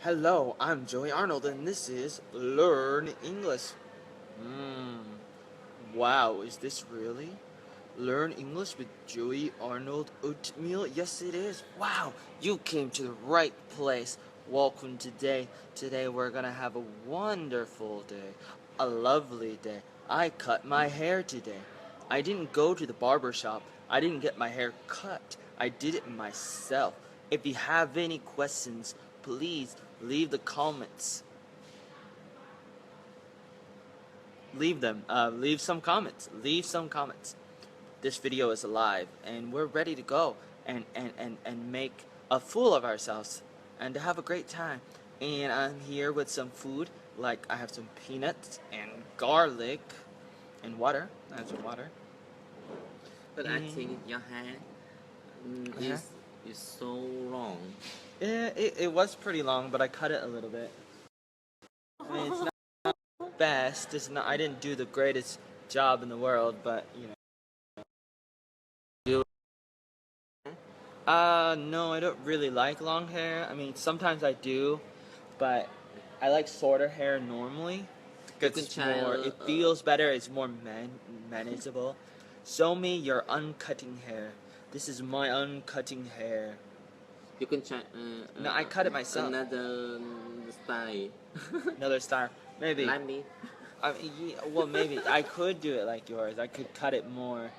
Hello, I'm Joey Arnold, and this is Learn English. Wow, is this really? Learn English with Joey Arnold Oatmeal? Yes, it is. Wow, you came to the right place. Welcome today. Today we're gonna have a wonderful day, a lovely day. I cut my hair today. I didn't go to the barber shop. I didn't get my hair cut. I did it myself. If you have any questions, please leave the comments. Leave them. Leave some comments. Leave some comments. This video is live and we're ready to go and make a fool of ourselves and to have a great time. And I'm here with some food, like I have some peanuts and garlic and water. I have some water. But I think your hair is so long. Yeah, it was pretty long, but I cut it a little bit. I mean, it's not best. It's not. I didn't do the greatest job in the world, but you know. No, I don't really like long hair. I mean, sometimes I do, but I like shorter hair normally. It's more. It feels better. It's more manageable. Show me your uncutting hair. This is my uncutting hair. You can try. No, I cut it myself. Another style. Another style. Maybe. Like me. Well, maybe I could do it like yours. I could cut it more.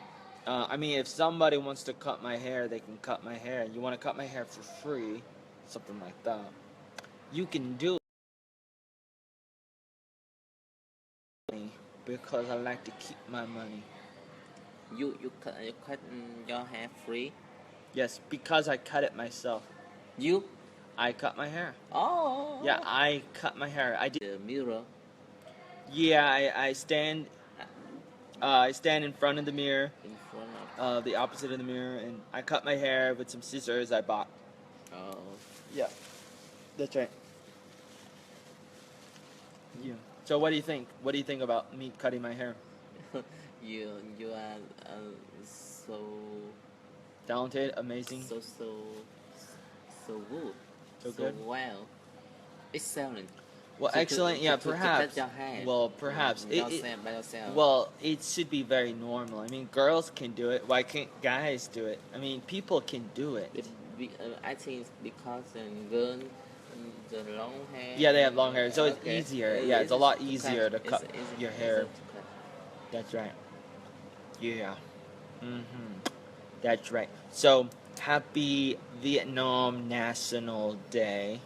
I mean, if somebody wants to cut my hair, they can cut my hair. You want to cut my hair for free, something like that. You can do it because I like to keep my money. You cut your hair free. Yes, because I cut it myself. You? I cut my hair. Oh. Yeah, I cut my hair. I did. The mirror. Yeah, I stand. I stand in front of the mirror. In front of. The opposite of the mirror, and I cut my hair with some scissors I bought. Oh. Yeah, that's right. Yeah. So what do you think? What do you think about me cutting my hair? you are so Talented, amazing, so good, so good, well, excellent. Well, excellent. Yeah, perhaps. To cut your hair. Well, perhaps. By yourself. Well, it should be very normal. I mean, girls can do it. Why can't guys do it? I mean, people can do it. I think it's because girls the long hair. Yeah, they have long hair, so it's easier. Yeah, it's a lot easier to cut your hair. That's right. Yeah. That's right. So, happy Vietnam National Day.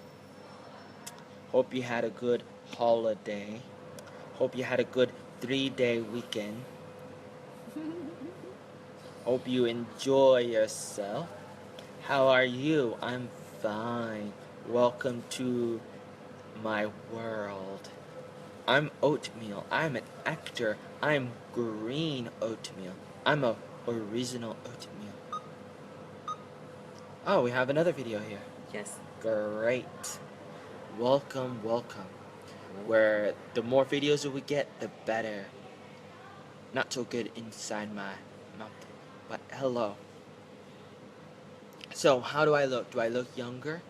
Hope you had a good holiday. Hope you had a good 3-day weekend. Hope you enjoy yourself. How are you? I'm fine. Welcome to my world. I'm Oatmeal. I'm an actor. I'm green Oatmeal. I'm a original Oatmeal. Oh, we have another video here. Yes. Great. Welcome. Where the more videos that we get, the better. Not so good inside my mouth, but hello. So, how do I look? Do I look younger?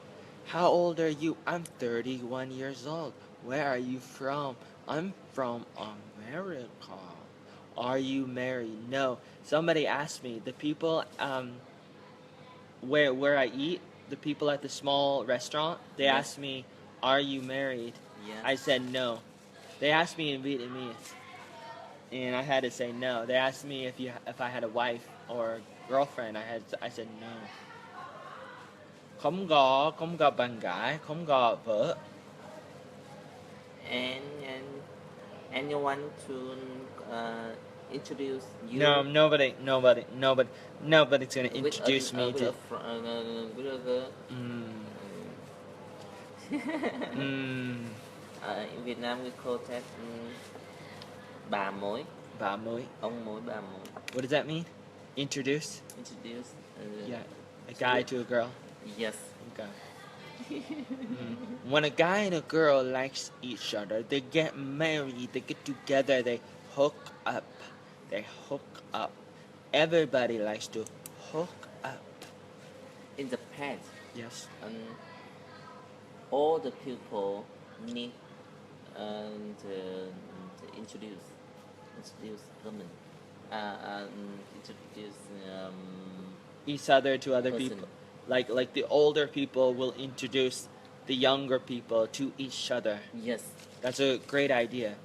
How old are you? I'm 31 years old. Where are you from? I'm from America. Are you married? No. Somebody asked me, the people where I eat, the people at the small restaurant, they asked me, are you married? Yeah. I said no. They asked me in Vietnamese, and I had to say no. They asked me if I had a wife or girlfriend. I said no. Không có bạn gái, không có vợ. And you want to introduce you? No, nobody's gonna introduce me to. With a girl. In Vietnam we call that bà mối. Bà mối. Ông mối, bà mối. What does that mean? Introduce? Introduce. Yeah, a guy to a girl. Yes. Okay. When a guy and a girl likes each other, they get married, they get together, they hook up. Everybody likes to hook up. In the past. Yes. all the people need to introduce women, introduce Each other to other person. people. Like the older people will introduce the younger people to each other. Yes, That's a great idea.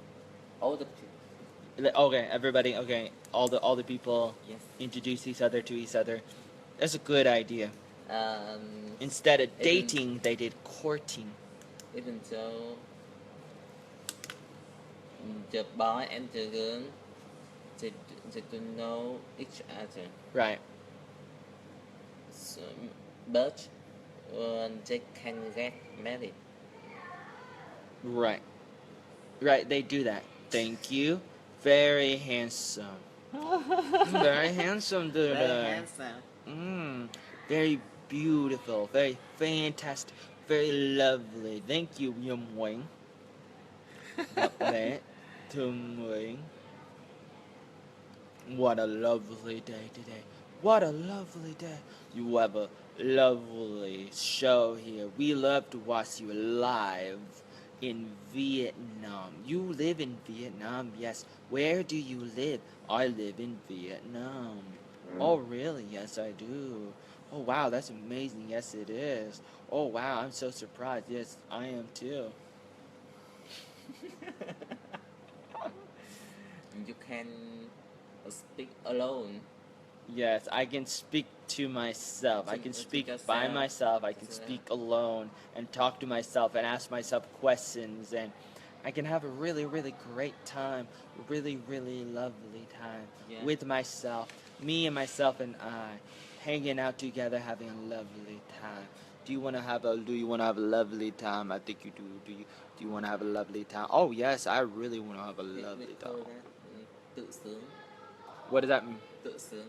all the people. Okay, everybody. Okay, all the people Yes. introduce each other to each other. That's a good idea. Instead of Even dating, they did courting. even though the boy and the girl they, they don't know each other. Right. So, but they can get married. Right. Right. They do that. Thank you. Very handsome. Very handsome, dude. Very handsome. Very beautiful. Very fantastic. Very lovely. Thank you, Yum Wing. Lệ Thương Nguyễn. What a lovely day today. What a lovely day. You have a lovely show here. We love to watch you live in Vietnam. You live in Vietnam, yes. Where do you live? I live in Vietnam. Oh, really? Yes, I do. Oh, wow, that's amazing. Yes, it is. Oh, wow, I'm so surprised. Yes, I am too. You can speak alone. Yes, I can speak to myself. I can speak by myself. I can speak alone and talk to myself and ask myself questions. And I can have a really, really great time. Really, really lovely time with myself. Me and myself and I hanging out together, having a lovely time. Do you want to have a lovely time? I think you do. Do you want to have a lovely time? Oh, yes, I really want to have a lovely time. Tự sướng. What does that mean? Tự sướng.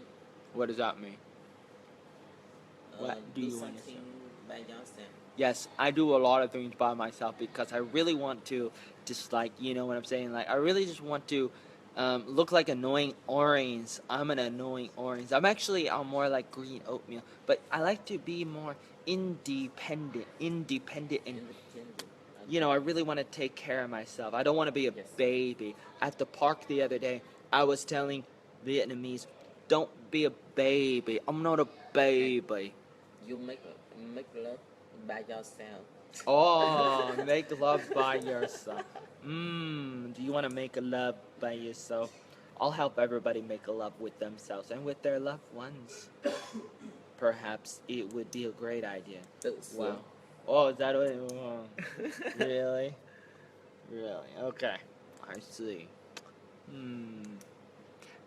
What does that mean? What do you want to say? By yourself. Yes, I do a lot of things by myself because I really want to just like, you know what I'm saying? Like, I really just want to look like annoying orange. I'm an annoying orange. I'm more like green oatmeal, but I like to be more independent and, you know, I really want to take care of myself. I don't want to be a baby. At the park the other day, I was telling Vietnamese, don't be a baby. I'm not a baby. You make love by yourself. Oh, make love by yourself. Do you want to make a love by yourself? I'll help everybody make a love with themselves and with their loved ones. Perhaps it would be a great idea. Wow. Oh, is that what it was? Really? Really? Okay. I see.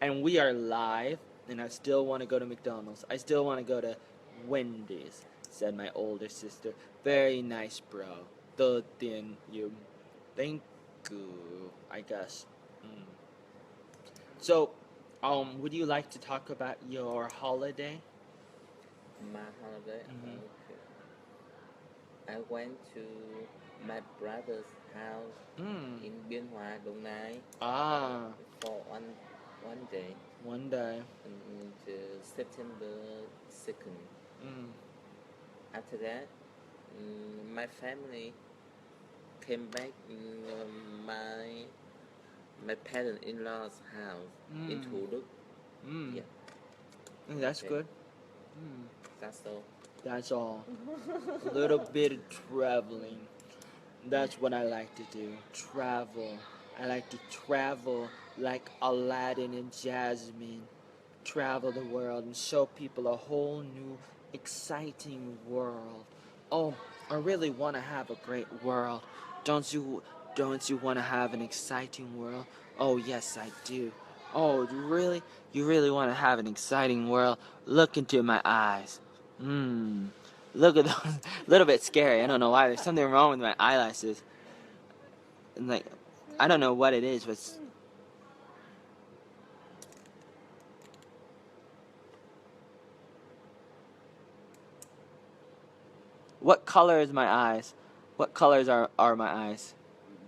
And we are live, and I still want to go to McDonald's. I still want to go to Wendy's, said my older sister. Very nice, bro. The tiền you. Thank you, I guess. So, would you like to talk about your holiday? My holiday. I went to my brother's house in Biên Hòa, Đồng Nai. For one day. One day. September 2nd. After that, my family came back in my parent-in-law's house in Thủ Đức. Yeah. That's good. That's all. That's all. A little bit of traveling. That's what I like to do. Travel. I like to travel like Aladdin and Jasmine. Travel the world and show people a whole new, exciting world. Oh, I really want to have a great world. Don't you want to have an exciting world? Oh, yes, I do. Oh, you really want to have an exciting world? Look into my eyes. Look at those. A little bit scary. I don't know why. There's something wrong with my eyelashes. And like, I don't know what it is, but what color is my eyes? What colors are my eyes?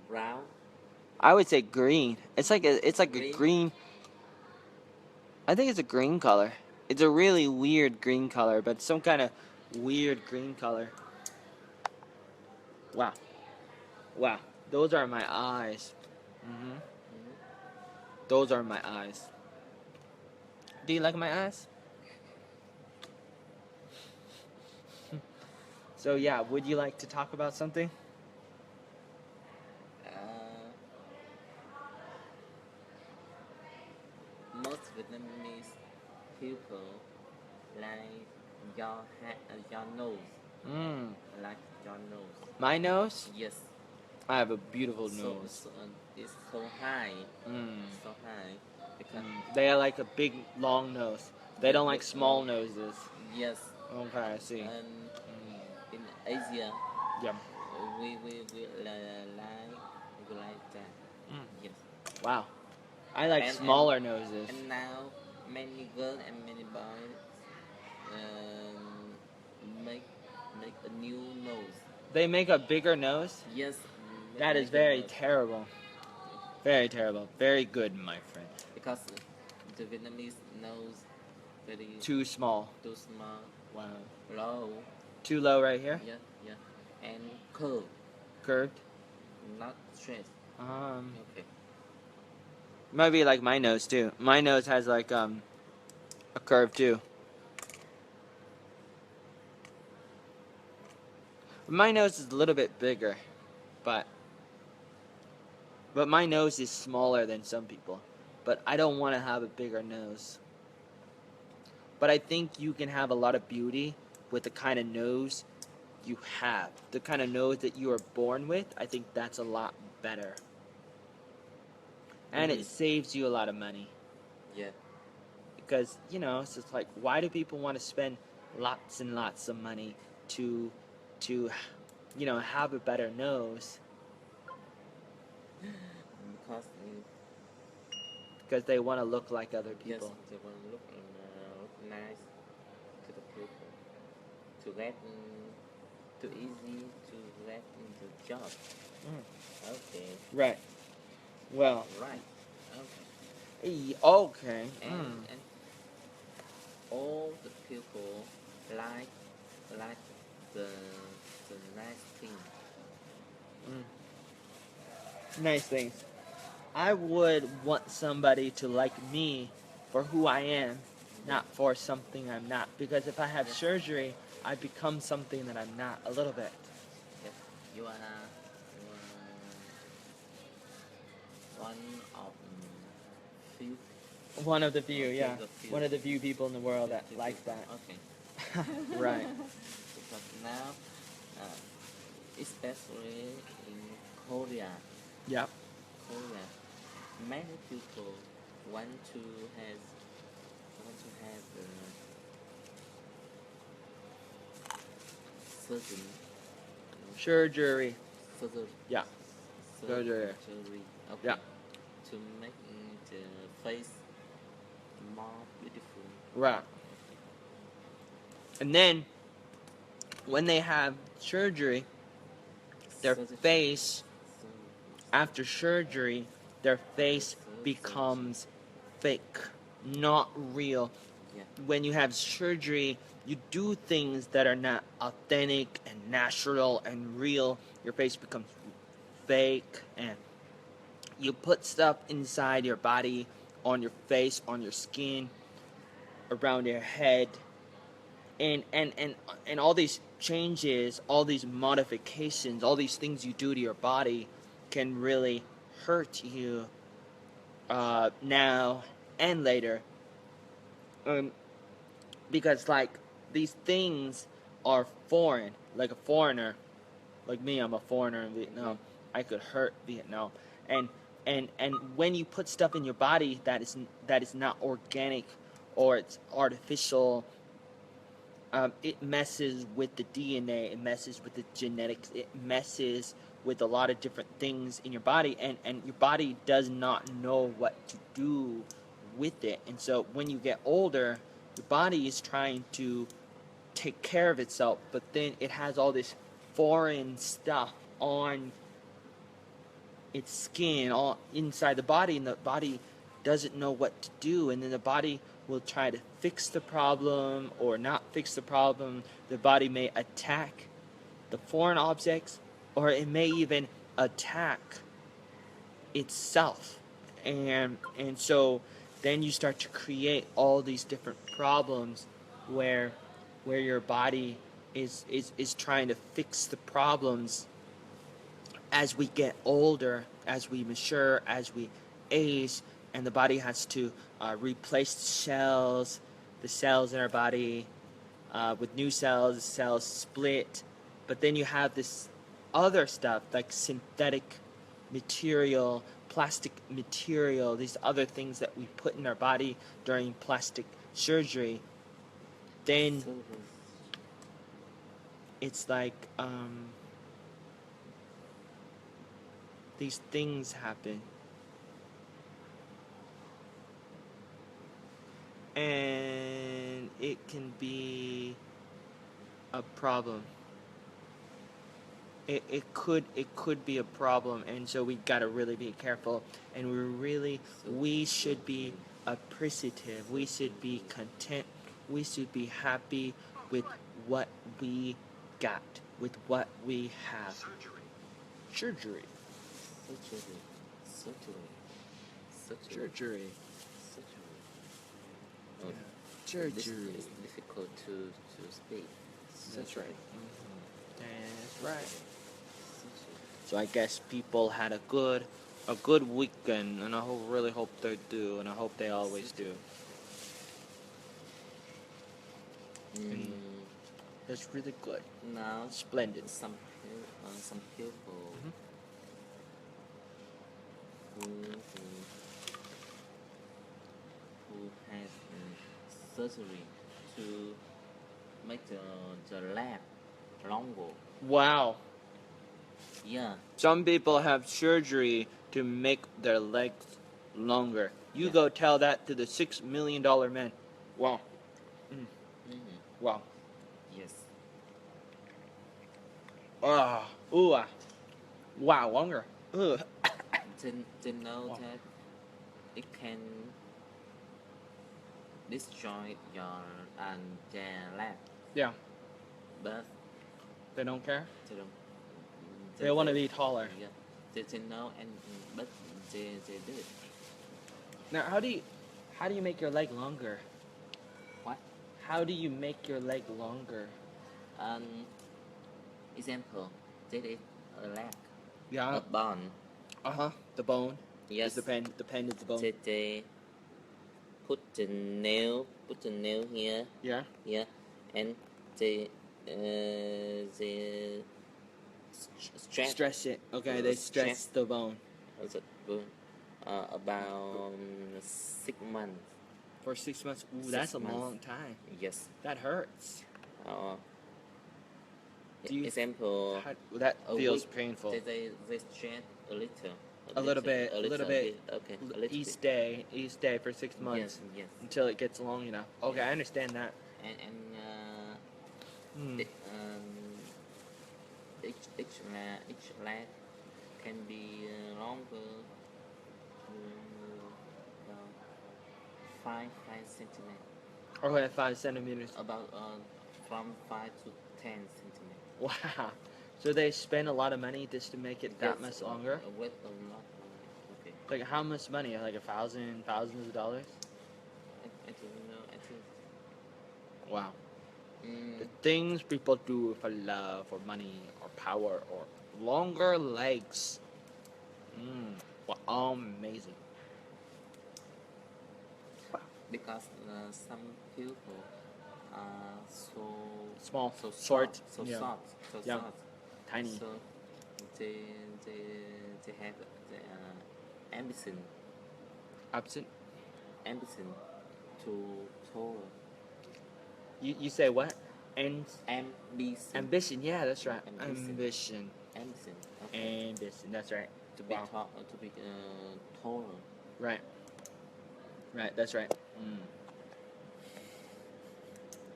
Brown. I would say green. It's like Green? a green. I think it's a green color. It's a really weird green color, but some kind of weird green color. Wow. Wow. Those are my eyes. Mm-hmm. Those are my eyes. Do you like my eyes? So yeah, would you like to talk about something? Most Vietnamese people like your nose, Mm. like your nose. My nose? Yes. I have a beautiful So, nose. so it's so high, Mm. so high because They are like a big, long nose. They don't like big small nose. noses. Yes. Okay, I see. And in Asia, Yeah. we like that. Mm. Yes. Wow. I like And smaller noses. and now many girls and many boys make a new nose. They make a bigger nose? Yes. That is very terrible. Very terrible. Very good, my friend. Because the Vietnamese nose very Too small. too small, Wow. low. Too low right here? Yeah, yeah. And curved, Curved? not straight. Okay. Maybe like my nose too. My nose has like a curve too. My nose is a little bit bigger, but my nose is smaller than some people. But I don't want to have a bigger nose. But I think you can have a lot of beauty with the kind of nose you have. The kind of nose that you are born with, I think that's a lot better. And it saves you a lot of money. Yeah. Because, you know, it's just like, why do people want to spend lots and lots of money to you know, have a better nose? Because they want to look like other people. Yes, they want to look nice to the people. To get too easy to get into the job. Okay. Right. Well. Right. Okay. Okay. And all the people like the nice thing. Nice things. I would want somebody to like me for who I am, not for something I'm not. Because if I have surgery, I become something that I'm not a little bit. Yes. You are one of few. One of the few, Okay, yeah. the few. One of the few people in the world that likes that. Okay. Right. Because now, especially in Korea. Yep. Korea, many people want to have surgery. Surgery. Surgery. Yeah. Surgery. Okay. Yeah. To make the face more beautiful. Right. And then, when they have surgery, their face, after surgery, their face becomes fake, not real. Yeah. When you have surgery, you do things that are not authentic and natural and real. Your face becomes fake, and you put stuff inside your body, on your face, on your skin, around your head, and all these changes, all these modifications, all these things you do to your body can really hurt you now and later. Because like these things are foreign. Like a foreigner, like me, I'm a foreigner in Vietnam. I could hurt Vietnam, and when you put stuff in your body that is not organic, or it's artificial, it messes with the DNA, it messes with the genetics, it messes with a lot of different things in your body, and your body does not know what to do with it. And so when you get older, your body is trying to take care of itself, but then it has all this foreign stuff on its skin, all inside the body, and the body doesn't know what to do, and then the body will try to fix the problem or not fix the problem. The body may attack the foreign objects, or it may even attack itself. And so then you start to create all these different problems where your body is trying to fix the problems as we get older, as we mature, as we age, and the body has to replace the cells in our body with new cells. The cells split, but then you have this other stuff like synthetic material, plastic material, these other things that we put in our body during plastic surgery. Then So it's like these things happen. And it can be a problem. It could be a problem, and so we gotta really be careful, and we should be appreciative. We should be content. We should be happy with what we got, with what we have. Surgery. surgery, surgery, surgery, Surgery. surgery. Yeah. Oh, this Surgery. is difficult to speak. That's right. That's right. Surgery. So I guess people had a good weekend, and I really hope they do, and I hope they always do. Mm, That's really good. now Splendid. some people who had surgery to make the leg longer. Wow. Yeah, Some people have surgery to make their legs longer. You Yeah. go tell that to the $6 million man. Wow. mm-hmm. Wow. Yes. Ah. Ooh. Ah. Wow. Longer. Ugh. They know Wow. that it can destroy your and their leg, Yeah. but They don't care. they don't. They want to be taller. Yeah, they know, and but they do it. Now, how do you make your leg longer? What? How do you make your leg longer? Example, that is a leg, Yeah. a bone. The bone. Yes. The pen is the bone. They put the nail here. Yeah. Yeah, and they stretch. Stress it. Okay, they stress Stress. the bone About 6 months. for 6 months. Ooh, 6 that's a months. long time. Yes. That hurts. Do you- Example. That a feels week, painful. They stretch a little. A little bit. Okay. A little Each bit. day for 6 months Yes. until it gets long enough. Okay, Yeah. I understand that. And Hmm. each leg can be longer, uh, 5 centimeters. Okay, 5 centimeters. About from 5 to 10 centimeters. Wow. So they spend a lot of money just to make it that much longer. With a lot. Okay. Like how much money? Like thousands of dollars? I don't know. I think. Wow. The Mm, things people do for love, or money, or power, or longer legs. Well, amazing. because some people are so Small, so short, so yeah. short, so Yeah. short. Tiny. So they have the ambition Absent. to taller. You say what? Ambition. Yeah, that's right. Ambition. Ambition. Okay. That's right. To be Wow. taller. Right. Right, that's right.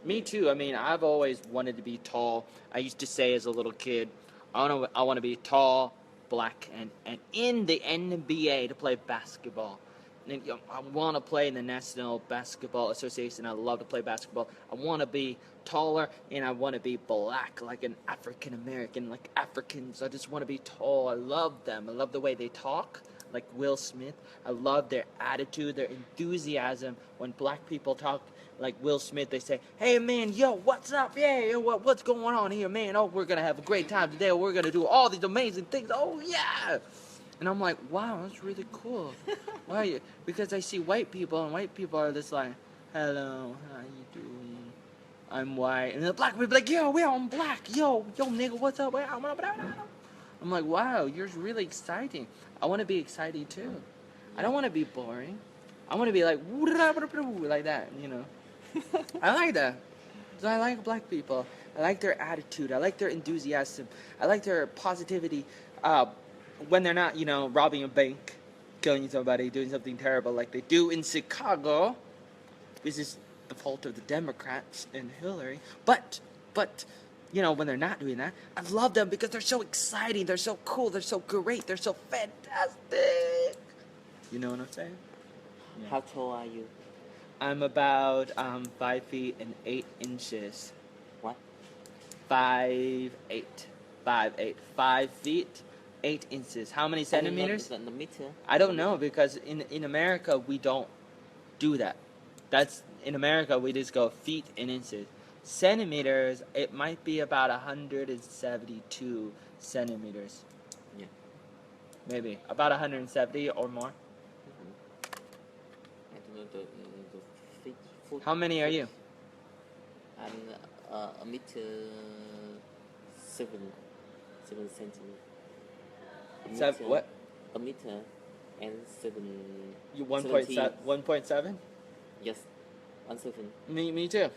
Me too. I mean, I've always wanted to be tall. I used to say as a little kid, I want to be tall, black, and in the NBA to play basketball. and, I want to play in the National Basketball Association. I love to play basketball. I want to be taller, and I want to be black, like an African American, like Africans. I just want to be tall. I love them. I love the way they talk, like Will Smith. I love their attitude, their enthusiasm. When black people talk like Will Smith, they say, "Hey man, yo, what's up? Yeah, yo, what's going on here, man? Oh, we're gonna have a great time today. We're gonna do all these amazing things. Oh yeah!" And I'm like, "Wow, that's really cool." Why? Because I see white people, and white people are just like, "Hello, how you doing? I'm white," and the black people like, "Yo, I'm black. Yo, nigga, what's up? I'm like, "Wow, you're really exciting. I want to be exciting too. I don't want to be boring. I want to be like like that, you know." I like that. So I like black people. I like their attitude. I like their enthusiasm. I like their positivity. When they're not, robbing a bank, killing somebody, doing something terrible like they do in Chicago. This is the fault of the Democrats and Hillary. But, when they're not doing that, I love them because they're so exciting. They're so cool. They're so great. They're so fantastic. You know what I'm saying? Yeah. How tall are you? I'm about 5 feet and 8 inches. What? 5'8". 5'8". 5 feet, 8 inches. How many centimeters? The meter? I don't know, because in America we don't do that. That's in America we just go feet and inches. Centimeters, it might be about 172 centimeters. Yeah. Maybe about 170 or more. I don't know the feet. Foot. How many are you? I'm a meter 7 centimeters. What? A meter and 7. You 1.7? 1.7? Yes, 1.7. Me too.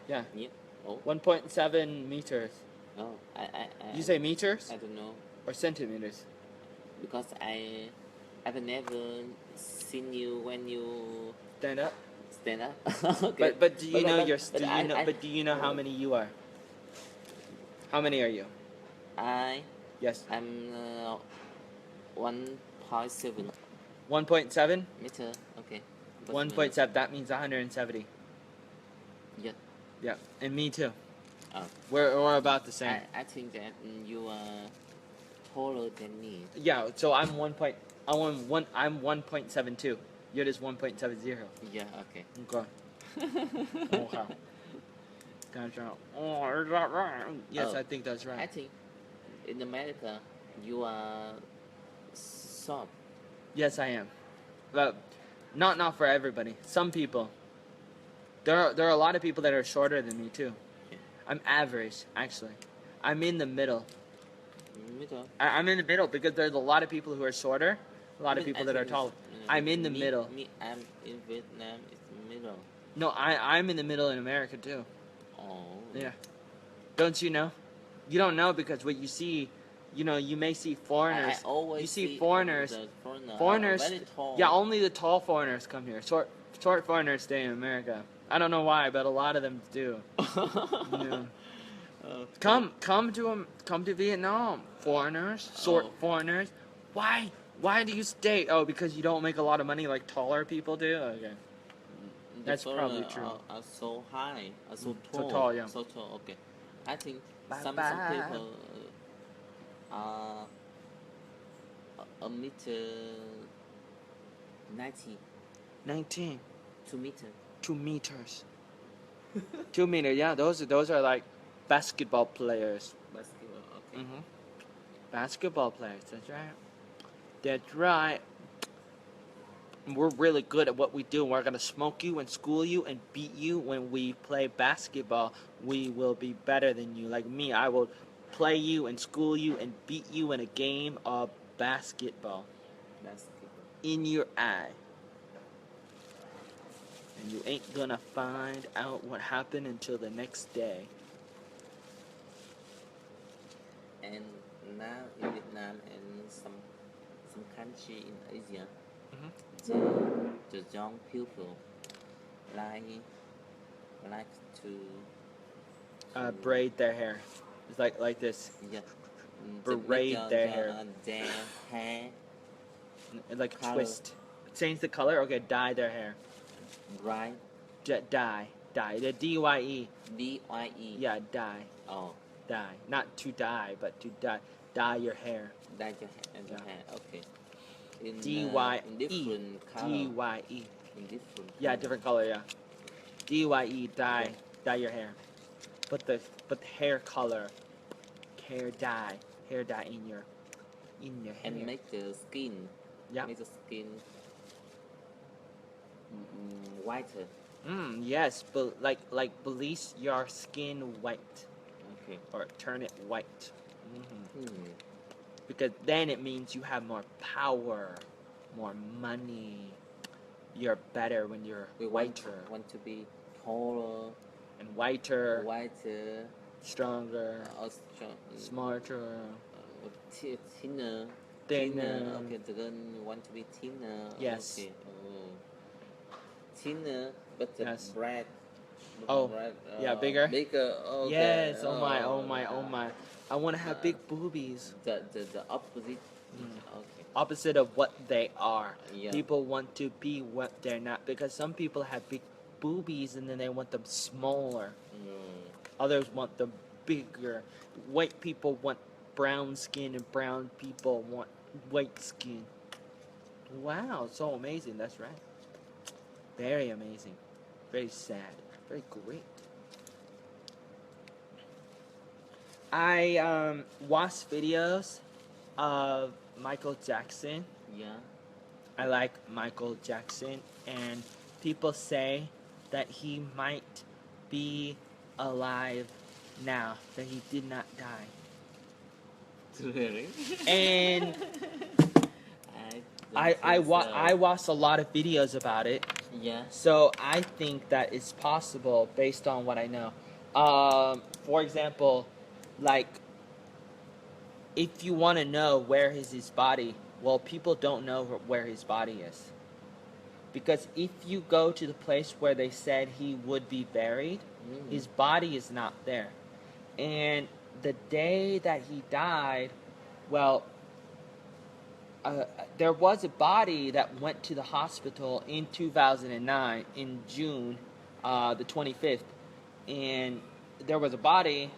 Yeah. Yeah. Oh. 1.7 meters. Oh, I. You say meters I don't know or centimeters? because I've never seen you when you Stand up. stand up. Okay. But do you know but- your? but Do you I- know? I- But do you know how many you are? How many are you? I'm Yes. 1.7 1.7. meter. Okay. But, 1.7. That means 170. Yeah. Yeah. And me too. Oh. We're about the same. I think that you are taller than me. Yeah. So I'm 1.72. You're just 1.70. Yeah. Okay. Okay. Okay. Gotcha. Oh, is that right? Yes, Oh. I think that's I right. think in America you are short. Yes, I am. But not for everybody. Some people. There are a lot of people that are shorter than me too. Yeah. I'm average, actually. I'm in the middle. Middle. I'm in the middle because there's a lot of people who are shorter, a lot of Even people I that are think taller. it's, I'm in the me, middle. I'm in Vietnam. It's middle. No, I'm in the middle in America too. Oh. Yeah. Don't you know? You don't know because what you see, you may see foreigners. I always You see see foreigners. The Foreigners. very tall. Yeah, only the tall foreigners come here. Short foreigners stay in America. I don't know why, but a lot of them do. Yeah. Okay. Come to Vietnam, foreigners, short Oh. foreigners. Why do you stay? Oh, because you don't make a lot of money like taller people do. Okay. The That's probably foreigners true. Are so high, are so So tall. tall, yeah. So tall. Okay. I think Bye some bye. people are a meter 90, 19. 2 meter. 2 meters. 2 meters. Yeah, those are like basketball players. Basketball. Okay. Mhm. Basketball players. That's right. That's right. We're really good at what we do. We're gonna smoke you and school you and beat you when we play basketball. We will be better than you. Like me, I will play you and school you and beat you in a game of basketball. Basketball. In your eye. And you ain't gonna find out what happened until the next day. And now in Vietnam and some country in Asia, the young people like to Braid their hair. It's like this. yeah, Braid their hair. Their hair Like a Color. twist. change the color. Okay, dye their hair. Right. Dye. The D-Y-E. D-Y-E. Yeah, dye. Oh, Dye. Not to die, but to dye. Dye your hair. dye your Yeah. hair. Okay. In D-Y-E. different color. D-Y-E. In different. Yeah, color. different color. Yeah. D-Y-E. Dye. Okay. Dye your hair. Put the hair color. Hair dye in your hair. And make the skin. Yeah. Make the skin whiter. Yes, but like bleach your skin white Okay. or turn it white. Mm-hmm. Hmm. Because then it means you have more power, more money. You're better when you're We whiter want to be taller, and whiter, whiter, stronger, smarter, thinner. thinner. Okay, the girl want to be thinner. Yes. Okay. Oh. Thinner, but the Yes. bread. Oh, yeah, bigger. Bigger. Okay. Yes. Oh my. I want to have big boobies. The opposite. Okay. Opposite of what they are. Yeah. People want to be what they're not because some people have big boobies and then they want them smaller. Others want them bigger. White people want brown skin and brown people want white skin. Wow, so amazing. That's right. Very amazing. Very sad. Very great. I watched videos of Michael Jackson. Yeah. I like Michael Jackson, and people say that he might be alive now, that he did not die. Really? And I watched a lot of videos about it. Yeah. So I think that it's possible based on what I know. For example, like if you want to know where is his body, well, people don't know where his body is. Because if you go to the place where they said he would be buried, his body is not there. And the day that he died, well, there was a body that went to the hospital in 2009, in June the 25th. And there was a body,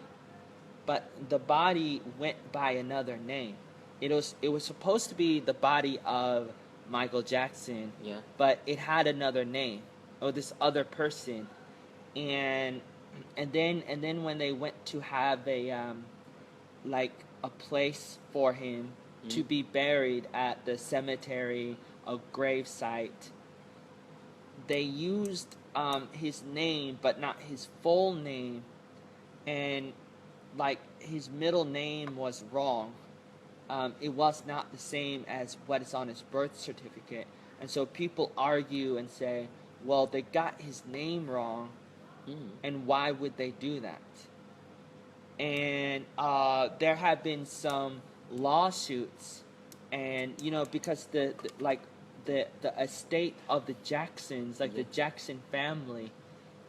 but the body went by another name. It was supposed to be the body of Michael Jackson, Yeah. but it had another name, or this other person, and then when they went to have a place for him to be buried at the cemetery, a grave site, they used his name but not his full name, and like his middle name was wrong. It was not the same as what is on his birth certificate. And so people argue and say, well, they got his name wrong, and why would they do that? And there have been some lawsuits, and because the estate of the Jacksons, like the Jackson family,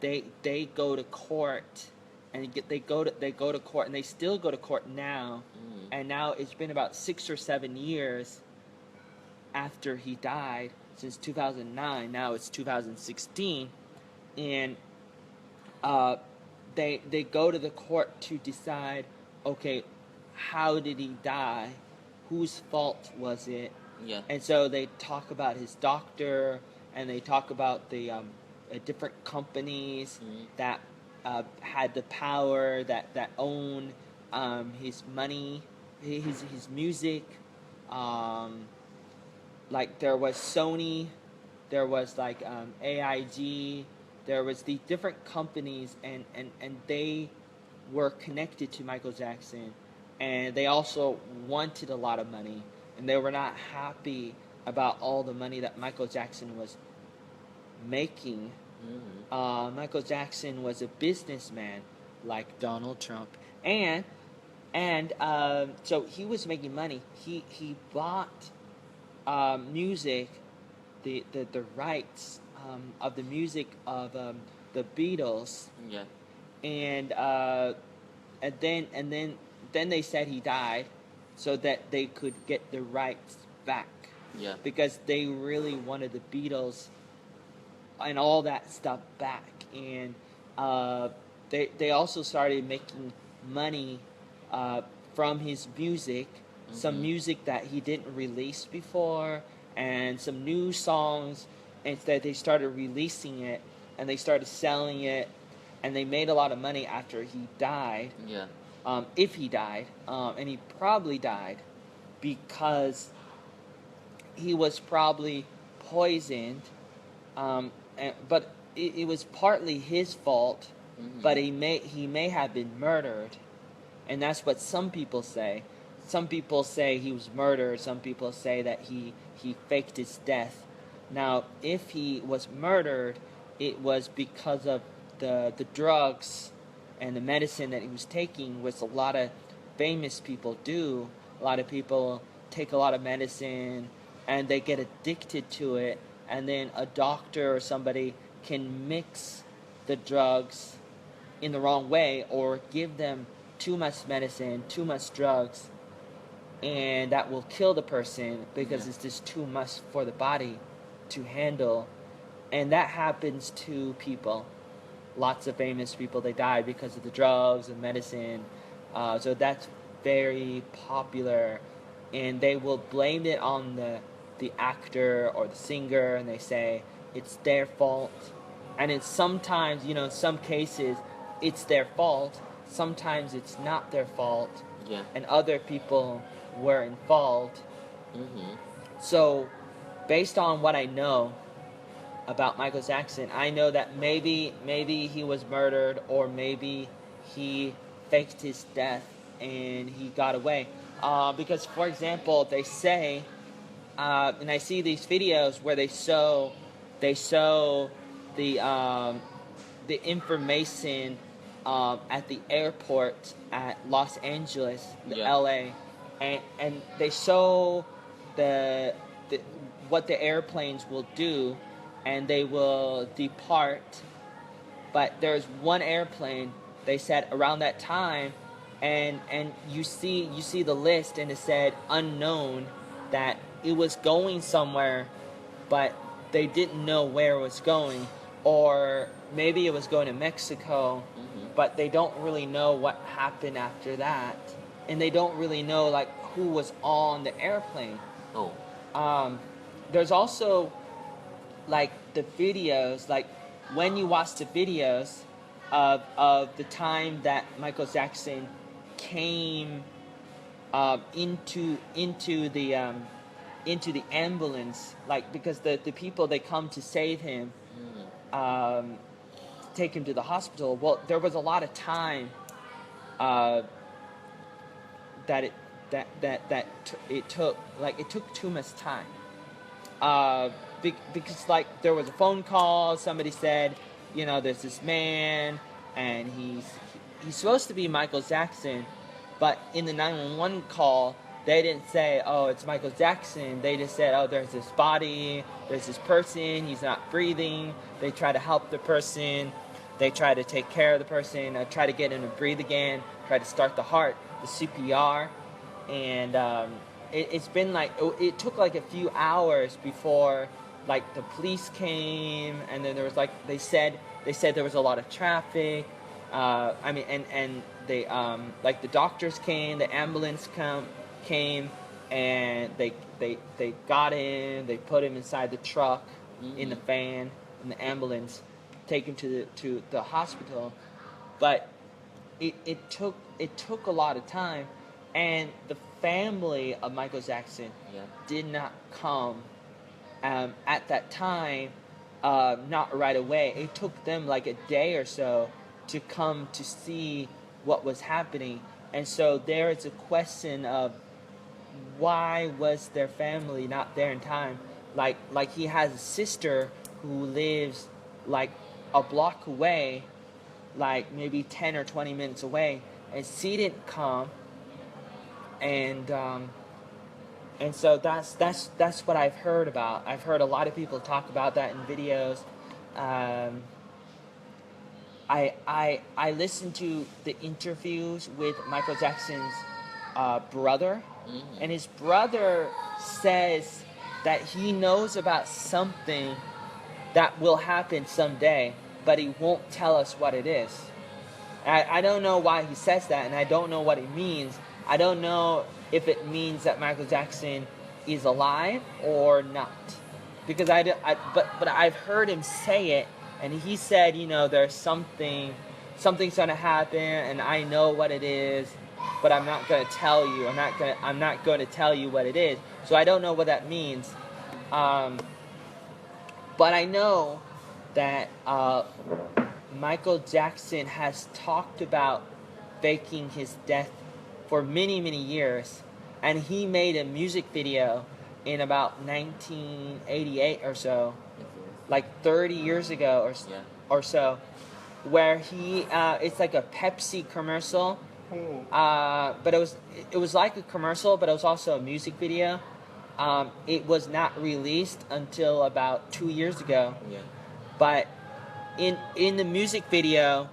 they go to court, and they go to court, and they still go to court now. And now it's been about 6 or 7 years after he died, since 2009. Now it's 2016, and they go to the court to decide, okay, how did he die? Whose fault was it? Yeah. And so they talk about his doctor, and they talk about the different companies that had the power, that owned his money, his music. Like there was Sony, there was like AIG, there was the different companies, and they were connected to Michael Jackson, and they also wanted a lot of money, and they were not happy about all the money that Michael Jackson was making. Michael Jackson was a businessman like Donald Trump, and so he was making money. He bought music, the rights of the music of the Beatles. Yeah. And then they said he died, so that they could get the rights back. Yeah. because they really wanted the Beatles and all that stuff back. And uh, they also started making money uh, from his music, some Mhm. music that he didn't release before, and some new songs. Instead, they started releasing it, and they started selling it, and they made a lot of money after he died. Yeah. If he died, and he probably died because he was probably poisoned, but it was partly his fault. But Mhm. he may have been murdered, and that's what some people say. Some people say he was murdered. Some people say that he faked his death. Now, if he was murdered, it was because of the drugs and the medicine that he was taking, which a lot of famous people do. A lot of people take a lot of medicine and they get addicted to it, and then a doctor or somebody can mix the drugs in the wrong way or give them too much medicine, too much drugs, and that will kill the person because Yeah. it's just too much for the body to handle. And that happens to people. Lots of famous people, they die because of the drugs and medicine. So that's very popular, and they will blame it on the actor or the singer, and they say it's their fault. And it's sometimes, in some cases, it's their fault. Sometimes it's not their fault, Yeah. and other people were involved. Mhm. So, based on what I know about Michael Jackson, I know that maybe he was murdered, or maybe he faked his death and he got away. Because, for example, they say, and I see these videos where they show the the information at the airport at Los Angeles, the Yeah. LA, and they show the, the what the airplanes will do, and they will depart. But there's one airplane, they said, around that time, and you see the list, and it said unknown, that it was going somewhere, but they didn't know where it was going. Or maybe it was going to Mexico, Mhm. but they don't really know what happened after that, and they don't really know like who was on the airplane. Oh. um, there's also like the videos, like when you watch the videos of the time that Michael Jackson came into the ambulance, like because the people, they come to save him, Mhm. um, take him to the hospital. Well, there was a lot of time uh, that it it took, like it took too much time, uh, because like there was a phone call. Somebody said, there's this man, and he's supposed to be Michael Jackson, but in the 911 call, they didn't say, oh, it's Michael Jackson. They just said, oh, there's this body, there's this person, he's not breathing. They try to help the person. They try to take care of the person, try to get him to breathe again, try to start the heart, the CPR. And it's been like, it took like a few hours before like the police came, and then there was like, they said there was a lot of traffic. I mean, and they like the doctors came, the ambulance came, and they got him, they put him inside the truck, in the Mhm. van, in the ambulance, take him to the hospital. But it took a lot of time, and the family of Michael Jackson Yeah. did not come at that time, not right away. It took them like a day or so to come to see what was happening. And so there is a question of, why was their family not there in time? Like he has a sister who lives like a block away, like maybe 10 or 20 minutes away, and she didn't come. And so that's what I've heard about. I've heard a lot of people talk about that in videos. um, I listened to the interviews with Michael Jackson's brother, Mhm. and his brother says that he knows about something that will happen someday, but he won't tell us what it is. I don't know why he says that, and I don't know what it means. I don't know if it means that Michael Jackson is alive or not, because but I've heard him say it, and he said, there's something's gonna happen, and I know what it is, but I'm not gonna tell you. I'm not going to tell you what it is. So I don't know what that means. But I know that Michael Jackson has talked about faking his death for many, many years, and he made a music video in about 1988 or so, like 30 years ago or so, where it's like a Pepsi commercial, but it was like a commercial, but it was also a music video. It was not released until about 2 years ago. Yeah. But in the music video,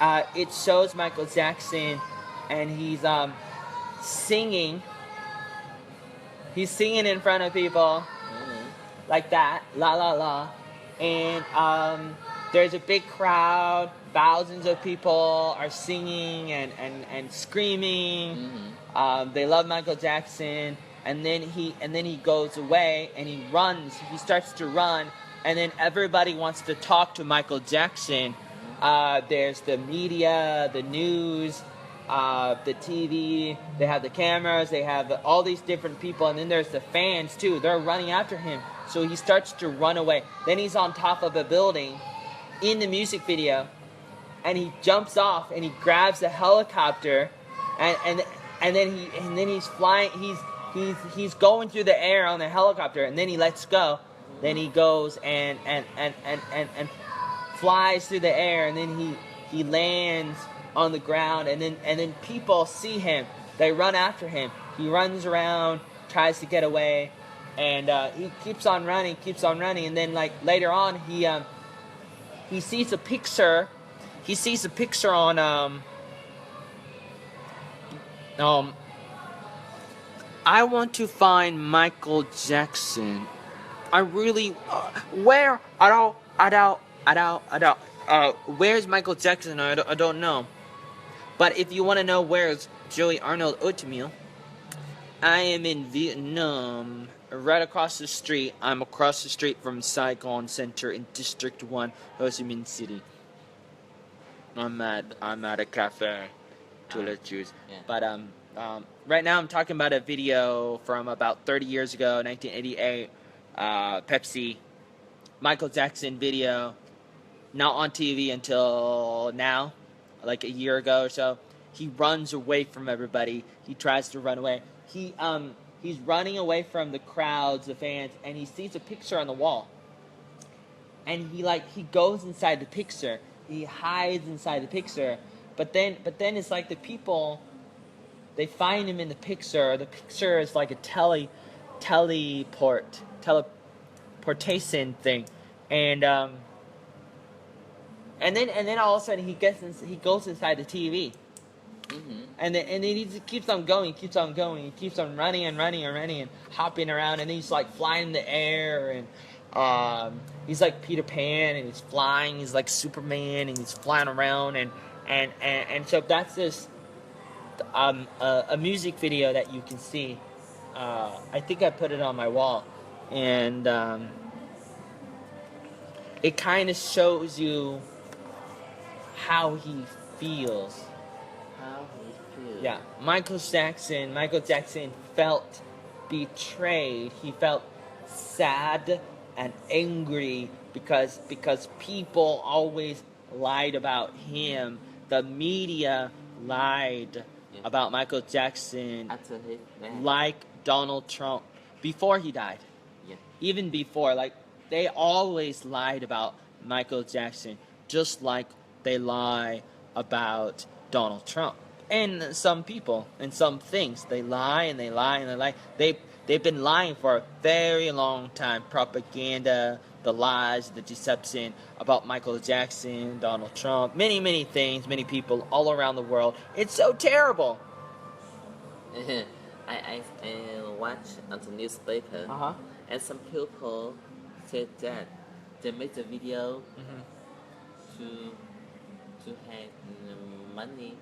it shows Michael Jackson, and he's singing. He's singing in front of people, like that, la la la, and there's a big crowd. Thousands of people are singing and screaming. They love Michael Jackson, and then he goes away and he runs. He starts to run, and then everybody wants to talk to Michael Jackson. There's the media, the news, the TV. They have the cameras. They have all these different people, and then there's the fans too. They're running after him. So he starts to run away. Then he's on top of a building in the music video, and he jumps off and he grabs a helicopter, and then he's flying. He's going through the air on the helicopter, and then he lets go. Then he goes and flies through the air, and then he lands on the ground, and then people see him. They run after him. He runs around, tries to get away, and he keeps on running, and then like later on he sees a picture. He sees a picture on I want to find Michael Jackson. I really where where's Michael Jackson? I don't know. But if you want to know where's Joey Arnold Oatmeal, I am in Vietnam, right across the street. I'm across the street from Saigon Center in District 1, Ho Chi Minh City. I'm at a cafe to let you. Yeah. But right now I'm talking about a video from about 30 years ago, 1988, Pepsi, Michael Jackson video, not on TV until now, like a year ago or so. He runs away from everybody. He tries to run away. He's running away from the crowds, the fans, and he sees a picture on the wall. And he goes inside the picture. He hides inside the picture. But then it's like the people, they find him in the picture. The picture is like a teleportation thing. And then all of a sudden he goes inside the TV. And then he just keeps on going. He keeps on running and hopping around, and then he's like flying in the air, and he's like Peter Pan, and he's flying. He's like Superman, and he's flying around, and so that's this a music video that you can see. I think I put it on my wall, and it kind of shows you how he feels. Yeah, Michael Jackson felt betrayed. He felt sad and angry because people always lied about him. The media lied about Michael Jackson, like Donald Trump, before he died. Even before, like, they always lied about Michael Jackson, just like they lie about Donald Trump. And some people and some things, they lie and they lie and they lie. They've been lying for a very long time. Propaganda, the lies, the deception about Michael Jackson, Donald Trump, many things, many people all around the world. It's so terrible. I watch on the newspaper, Uh-huh. and some people said that they made the video Mm-hmm. to have money.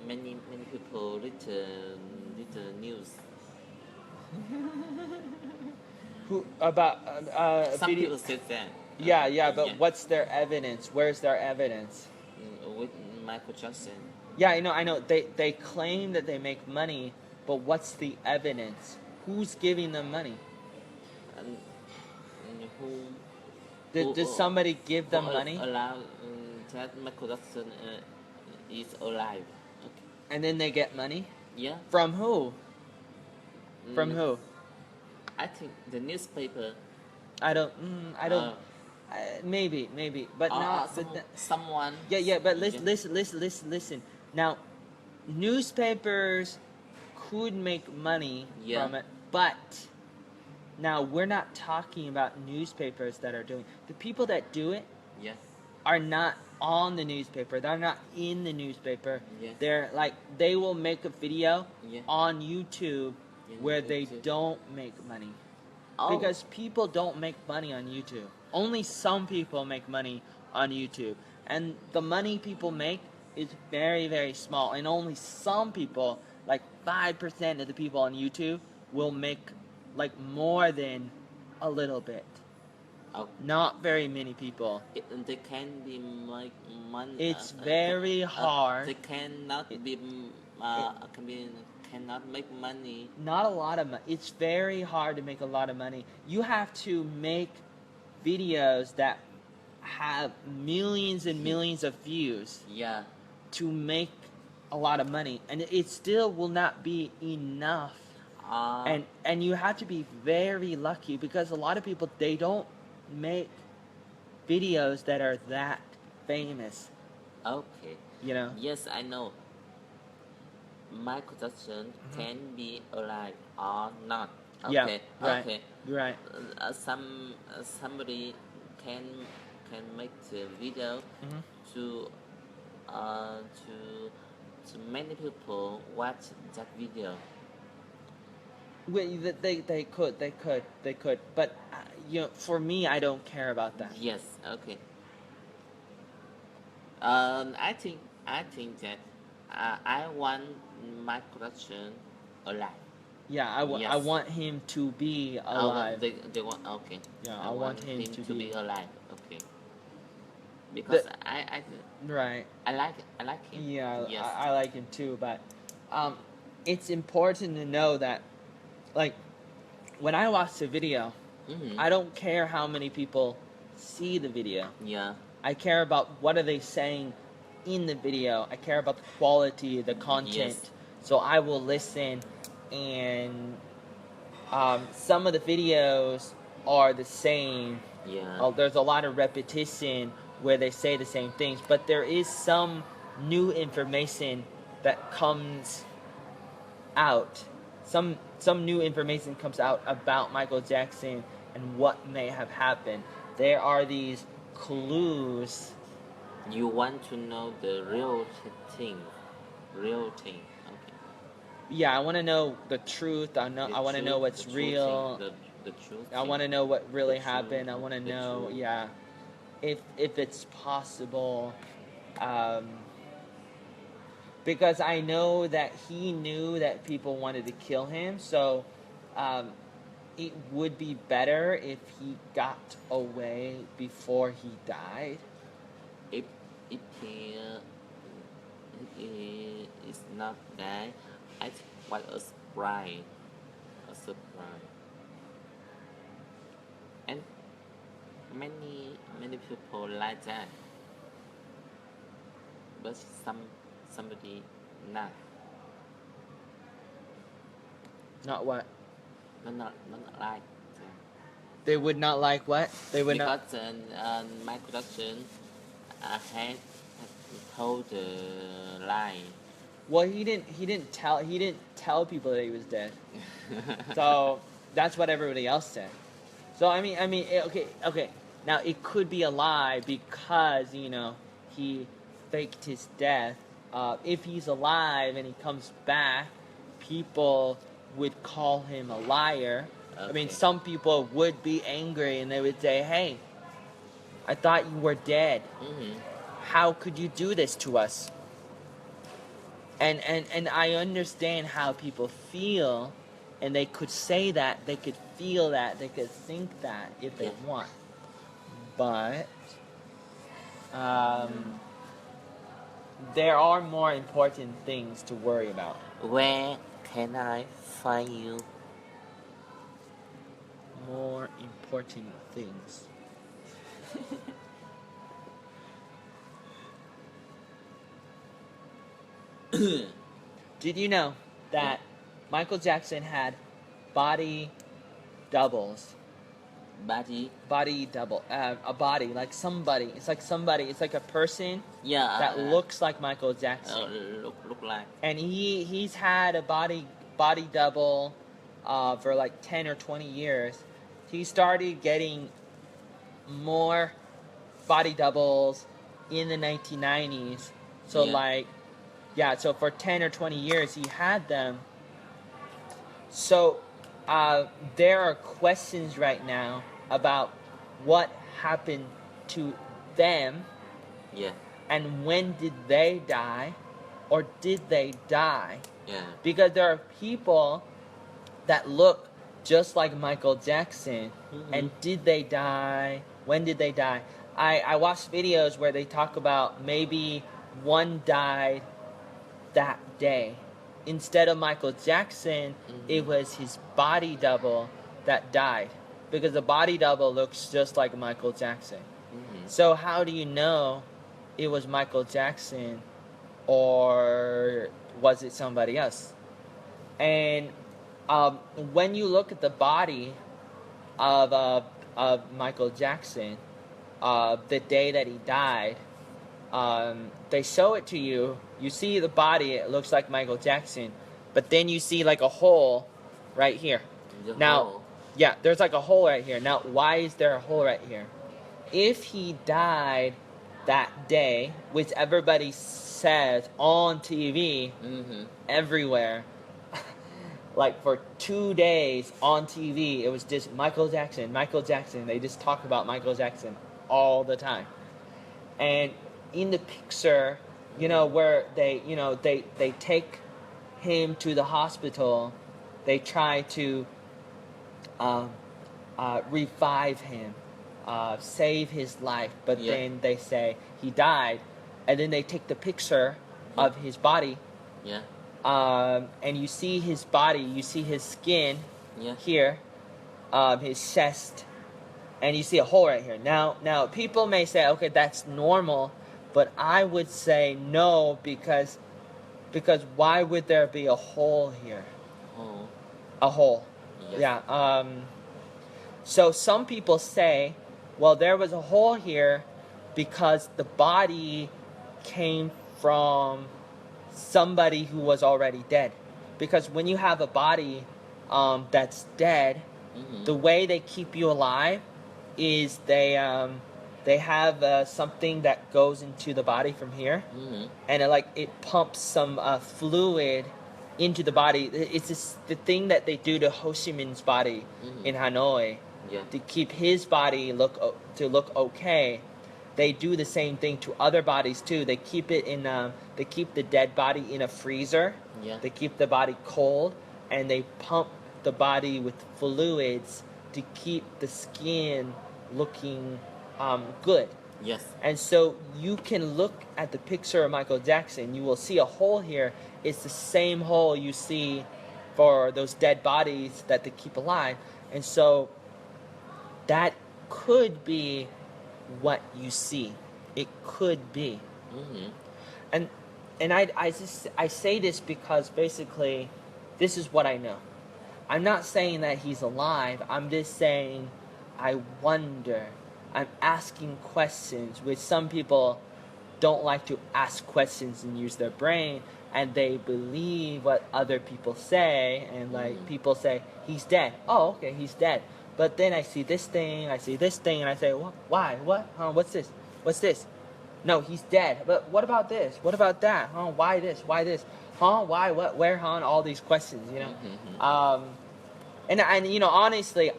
Many people read the news. Who about Some video? people said that. Yeah, but Yeah, what's their evidence? Where's their evidence? with Michael Jackson. Yeah, I know. They claim that they make money, but what's the evidence? Who's giving them money? And who Does somebody give them money? allow that Michael Jackson is alive. Okay. And then they get money? Yeah. From who? From Mm, who? I think the newspaper. I don't. Uh, Maybe, but not. Someone. Yeah. But Yeah. listen. Now, newspapers could make money Yeah. from it, but now we're not talking about newspapers that are doing. The people that do it Yeah. are not on the newspaper. They're not in the newspaper. Yeah. They're like they will make a video Yeah. on YouTube In where they YouTube. don't make money. Oh. Because people don't make money on YouTube. Only some people make money on YouTube. And the money people make is very, very small. And only some people, like 5% of the people on YouTube, will make like more than a little bit. Oh. Not very many people. They can be make money. It's very hard. They cannot cannot make money. Not a lot of money. It's very hard to make a lot of money. You have to make videos that have millions and millions of views Yeah. to make a lot of money, and it still will not be enough. And you have to be very lucky because a lot of people, they don't make videos that are that famous. Okay. You know? Yes, I know. Michael Jackson can be alive or not. Okay. Yeah, right. Okay. Right. Somebody can make the video to many people watch that video. They could, but for me, I don't care about that. Yes. Okay. I think that I want Michael Jackson alive. Yeah, I Yes. want him to be alive. They want okay. Yeah, I want him to be be alive. Okay. Because right. I like him. Yeah, Yes. I like him too, but it's important to know that, like, when I watch the video, I don't care how many people see the video. Yeah. I care about what are they saying in the video. I care about the quality, the content. Yes. So I will listen, and some of the videos are the same. Yeah. There's a lot of repetition where they say the same things, but there is some new information that comes out. Some new information comes out about Michael Jackson and what may have happened. There are these clues. You want to know the real thing. Real thing. Okay. Yeah, I want to know the truth. I want to know what's real. The truth. I want to know what really The truth, happened. I want to the know, truth. yeah, if it's possible. Because I know that he knew that people wanted to kill him, so it would be better if he got away before he died. If he is not dead, I think quite a surprise. A surprise. And many people like that. But somebody not. Not what? Not like that. They would not like what? They would Because not. Michael Jackson had told the lie. Well, he didn't tell people that he was dead. So that's what everybody else said. So I mean, okay. Now it could be a lie because he faked his death. If he's alive and he comes back, people would call him a liar. I mean, Okay. some people would be angry and they would say, "Hey, I thought you were dead. Mm-hmm. How could you do this to us?" And I understand how people feel, and they could say that, they could feel that, they could think that if they Yeah. want. But there are more important things to worry about. Where can I find you? More important things. Did you know that Michael Jackson had body doubles? Body double. A body, like somebody. It's like somebody. It's like a person Yeah. that looks like Michael Jackson. Look like. And he's had a body double for like 10 or 20 years. He started getting more body doubles in the 1990s. So so for 10 or 20 years he had them. So there are questions right now about what happened to them. Yeah. And when did they die? Or did they die? Yeah. Because there are people that look just like Michael Jackson. Mm-hmm. And did they die? When did they die? I watched videos where they talk about maybe one died that day. Instead of Michael Jackson, it was his body double that died. Because the body double looks just like Michael Jackson. Mm-hmm. So how do you know it was Michael Jackson or was it somebody else? And when you look at the body of Michael Jackson, the day that he died, they show it to you. You see the body; it looks like Michael Jackson, but then you see like a hole right here. Now, yeah, there's like a hole right here. Now, why is there a hole right here? If he died that day, which everybody says on TV, everywhere, like for 2 days on TV, it was just Michael Jackson, Michael Jackson. They just talk about Michael Jackson all the time. And in the picture, where they take him to the hospital, they try to revive him, save his life, but then they say he died, and then they take the picture of his body, and you see his body, you see his skin here, his chest, and you see a hole right here. Now people may say, okay, that's normal, but I would say no, because why would there be a hole here? A hole. Yes. Yeah. So some people say, well, there was a hole here because the body came from somebody who was already dead. Because when you have a body that's dead, the way they keep you alive is they have something that goes into the body from here, and it pumps some fluid into the body. It's the thing that they do to Ho Chi Minh's body in Hanoi to keep his body look okay. They do the same thing to other bodies too. They keep it in they keep the dead body in a freezer. They keep the body cold, and they pump the body with fluids to keep the skin looking good. Yes. And so you can look at the picture of Michael Jackson. You will see a hole here. It's the same hole you see for those dead bodies that they keep alive. And so that could be what you see. It could be. And I say this because basically this is what I know. I'm not saying that he's alive. I'm just saying I wonder. I'm asking questions, which some people don't like to ask questions and use their brain, and they believe what other people say, and people say, he's dead. Oh, okay, he's dead. But then I see this thing, and I say, why? What? What's this? What's this? No, he's dead. But what about this? What about that? Why this? Why this? Huh? Why? What? Where? Huh? All these questions, you know. Mm-hmm. And you know, honestly,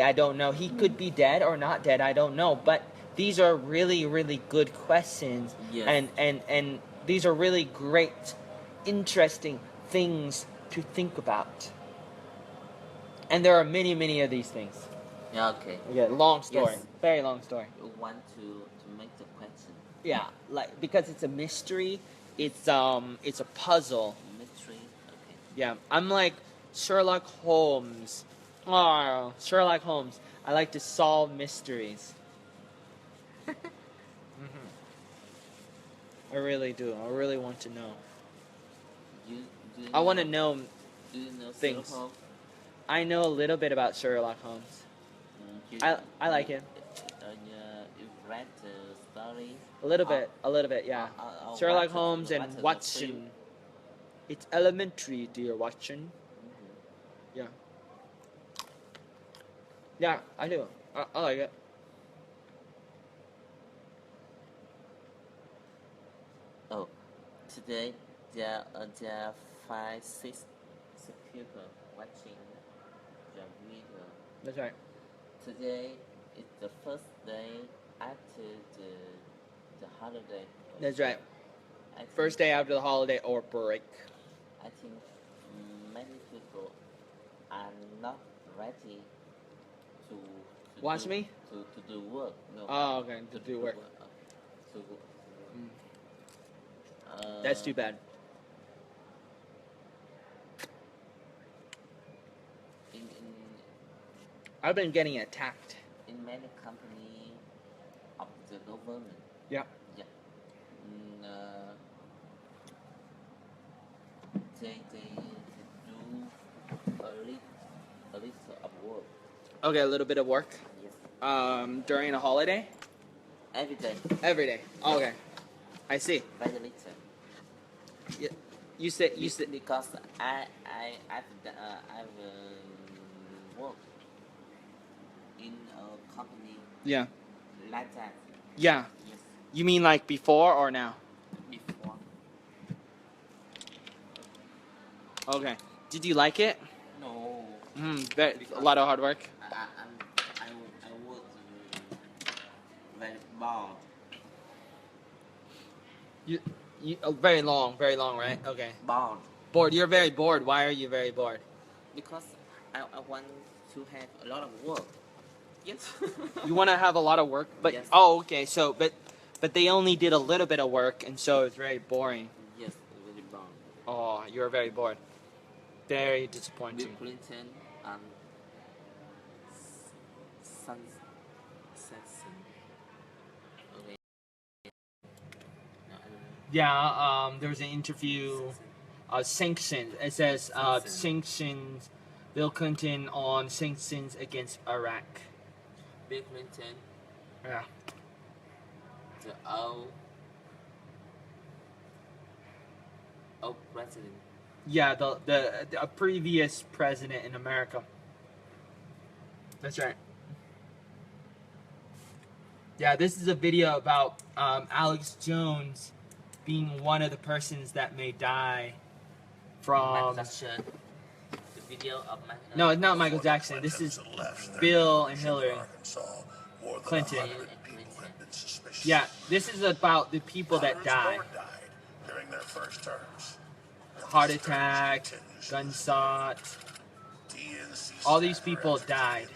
I don't know. He could be dead or not dead. I don't know. But these are really, really good questions, Yes. and these are really great, interesting things to think about. And there are many, many of these things. Yeah, okay. Yeah, long story, Yes. very long story. You want to make the question. Yeah, like because it's a mystery. It's a puzzle. Mystery. Okay. Yeah, I'm like Sherlock Holmes. Oh, Sherlock Holmes. I like to solve mysteries. I really do. I really want to know. You do you I want to know, know do you know things. Sherlock Holmes? I know a little bit about Sherlock Holmes. I like him. You read the story? A little bit, yeah. Sherlock Holmes and watch the Watson. film. It's elementary, dear Watson. Mhm. Yeah. Yeah, I do. I like it. Oh, today there are 6 people watching the video. That's right. Today is the first day after the holiday. That's right. I think, First day after the holiday or break. I think many people are not ready to Watch do, me? to do work. No. Oh, okay. To do work. To Mm. That's too bad. in I've been getting attacked. in many company of the government. Yeah. Yeah. Mm, they do a little of work. Okay, a little bit of work. Yes. During a holiday. Every day. Every day. Okay. I see. Very little. Yeah. You said. Because I've worked in a company Yeah. like that. Yeah. Yes. You mean like before or now? Before. Okay. Did you like it? No. A lot of hard work. I was very bored. You very long, right? Okay. Bored. Bored. You're very bored. Why are you very bored? Because I want to have a lot of work. Yes. You want to have a lot of work, but Yes. oh, okay. So, but they only did a little bit of work, and so it's very boring. Yes, very bored. Oh, you're very bored. Very Bill disappointing. Clinton and Sun Sanson. Okay. No, I don't know. Yeah. There was an interview. Sanctions. It says sanctions. Bill Clinton on sanctions against Iraq. Bill Clinton, Yeah. the old president. Yeah. The a previous president in America. That's right. Yeah, this is a video about Alex Jones being one of the persons that may die Michael from. Jackson. The video of Michael. No, it's not Michael Jackson. This is Bill and Hillary Clinton. Yeah, this is about the people that die. During their first terms. Heart attack, gunshot. All these people died.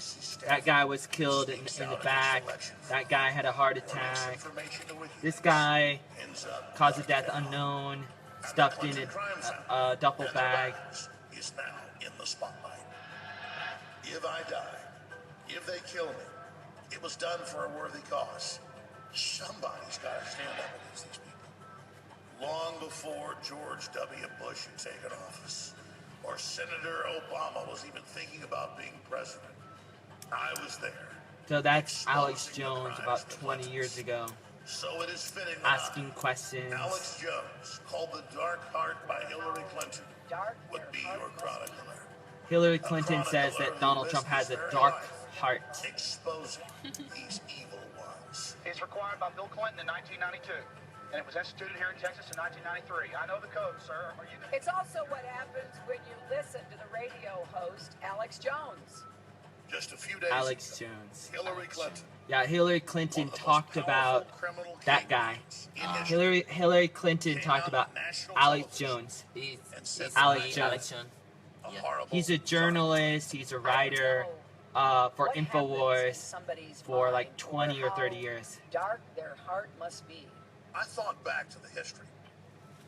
That guy was killed in the back. That guy had a heart attack. This guy caused a death unknown, stuffed in a duffel bag. Is now in the spotlight. If I die, if they kill me, it was done for a worthy cause. Somebody's got to stand up against these people. Long before George W. Bush had taken office, or Senator Obama was even thinking about being president, I was there. So that's Alex Jones about 20 years ago, So it is fitting asking questions. Alex Jones, called the Dark Heart by Hillary Clinton, would be your chronicler. Hillary Clinton says that Donald Trump has a dark heart. Exposing these evil ones. It's required by Bill Clinton in 1992. and it was instituted here in Texas in 1993. I know the code, sir. Are you? It's also what happens when you listen to the radio host, Alex Jones. Just a few days Alex ago, Jones. Hillary Clinton. Yeah, Hillary Clinton talked about that guy. Hillary Clinton talked about Alex Jones. Alex Jones. Yeah. He's a journalist. He's a writer for InfoWars for like 20 or 30 years. Dark their heart must be. I thought back to the history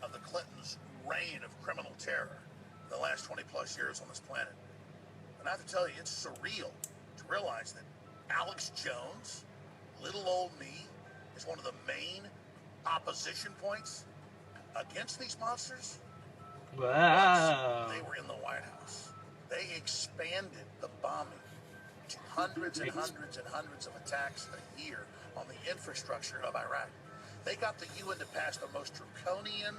of the Clintons' reign of criminal terror in the last 20 plus years on this planet. And I have to tell you, it's surreal to realize that Alex Jones, little old me, is one of the main opposition points against these monsters. Wow. Once they were in the White House, they expanded the bombing to hundreds and hundreds and hundreds of attacks a year on the infrastructure of Iraq. They got the UN to pass the most draconian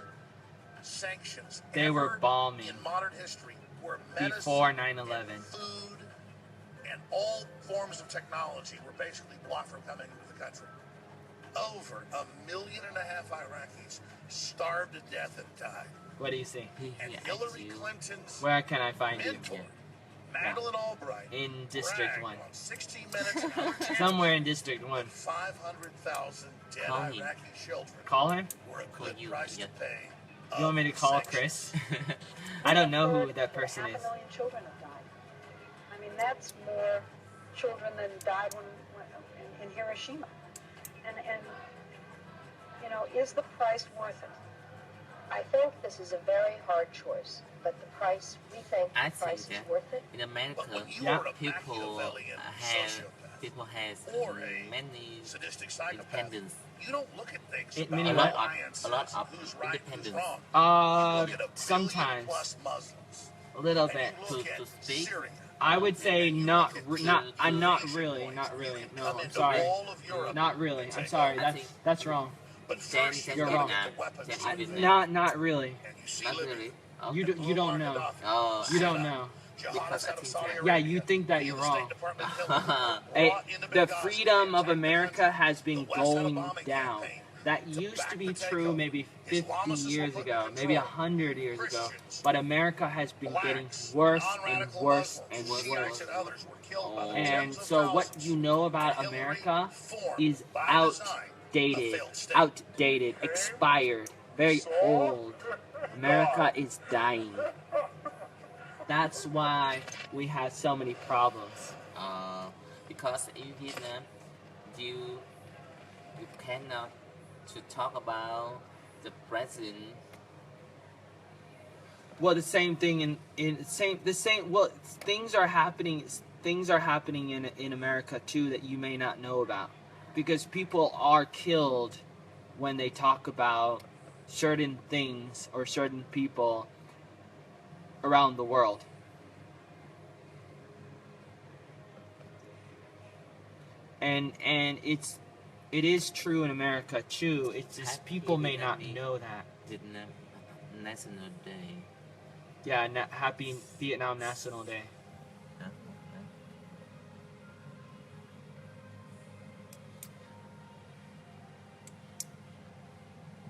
sanctions They ever were bombing in modern history, where medicine, before 9/11. and food, and all forms of technology were basically blocked from coming into the country. Over 1.5 million Iraqis starved to death and died. What do you see? And Hillary Clinton's Where can I find you? mentor, Madeleine Albright, In District bragged 1. on 60 Minutes and other channels Somewhere in District 1. 500,000 dead Call him. Iraqi children Call him? were a Call good you, price yeah. to pay. You want me to call Chris? I don't know who that person is. 500,000 children have died. I mean, that's more children than died in Hiroshima. And you know, is the price worth it? I think this is a very hard choice, but the price, we think I the price think is that worth it. in America, But when you Yeah. are a people Machiavellian have sociopath or a many sadistic psychopath, independence. you don't look at things It- about many A what? lot alliances, of who's right, who's independence. wrong. You look at 1 Sometimes. billion-plus Muslims, A little and bit. you look To at speak. Syria. I would say not. I'm not Asian really. boys. Not You really. can No, come I'm into sorry. all of Europe Not really. and I'm take sorry. over. That's wrong. But Then first, you You're look wrong. at the weapons. Then Vietnam. Not really. And you see Not Libya. really. You don't know. Oh, You don't know. Jihadists out of Saudi Yeah, Arabia. you think that you're The State wrong. Department killed them. Hey, Brought into the Benghazi, freedom of attacked America Benghazi. has been The West had a going bombing down. campaign That to used back to the be true takeover. maybe 50 Islamists were years put in ago, control. maybe 100 years ago. Christians, But America has been getting blacks, worse and non-radical worse Muslims, and Shiites worse. and others were killed by the And tens of so what thousands. you know about And Hillary America formed, is by design, a outdated, failed state. expired, very old. America is dying. That's why we have so many problems. because in Vietnam, you cannot to talk about the president. Well, the same thing well, things are happening in America too that you may not know about, because people are killed when they talk about certain things or certain people around the world. And it is true in America too. It's just people may not know that. Vietnam National Day. Yeah, happy Vietnam National Day. Huh?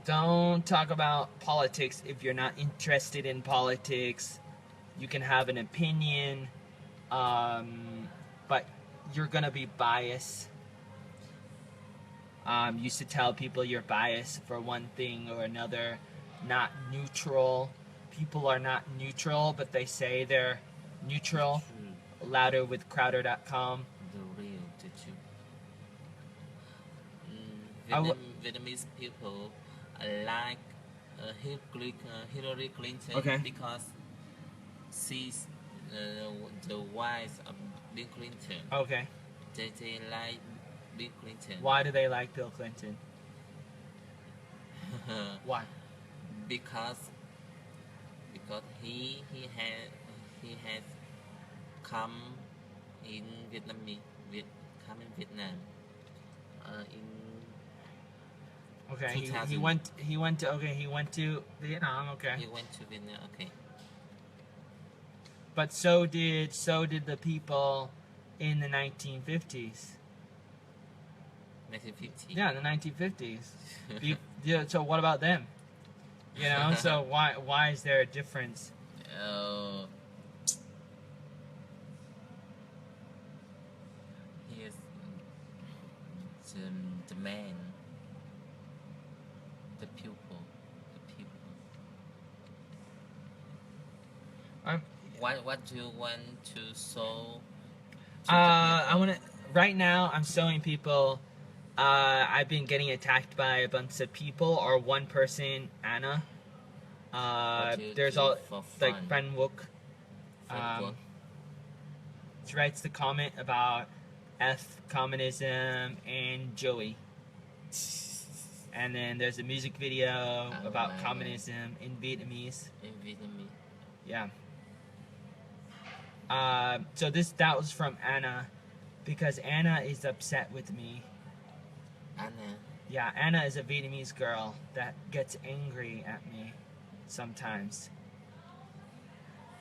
Don't talk about politics if you're not interested in politics. You can have an opinion, but you're gonna be biased. Used to tell people you're biased for one thing or another, not neutral. People are not neutral, but they say they're neutral. Louder with Crowder.com. The real teacher. Vietnamese people like Hillary Clinton Okay. because she's the wife of Bill Clinton. Okay. They like Bill Clinton. Why do they like Bill Clinton? Why? because he has come in Vietnam in Okay. He 2000. went to Vietnam. Okay. he went to Vietnam. Okay. But so did the people in the 1950s. 1950. Yeah, in the 1950s. Yeah. So what about them? You know. So why is there a difference? Oh, here's the man, the pupil, the pupil. I'm, What do you want to show to the I people? want to. Right now, I'm showing people. I've been getting attacked by a bunch of people or one person, Anna. What do you There's do all for like fun? Fanwook. Fun work? She writes the comment about F communism and Joey. And then there's a music video Oh about my communism in Vietnamese. In Vietnamese. Yeah. So that was from Anna, because Anna is upset with me. Anna. Yeah, Anna is a Vietnamese girl that gets angry at me sometimes.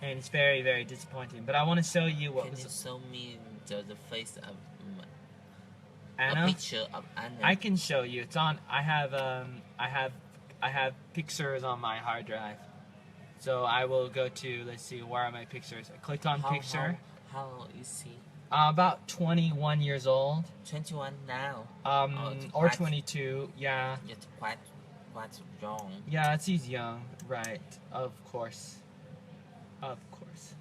And it's very, very disappointing. But I want to show you what Can you was show me the face of Anna. a picture of Anna? I can show you. It's on. I have pictures on my hard drive. So I will go to. Let's see. Where are my pictures? I click on picture. How is he? About 21 years old. 21 now. Or quite, 22. Yeah. It's quite wrong. Yeah, he's young. Right. Of course. Of course.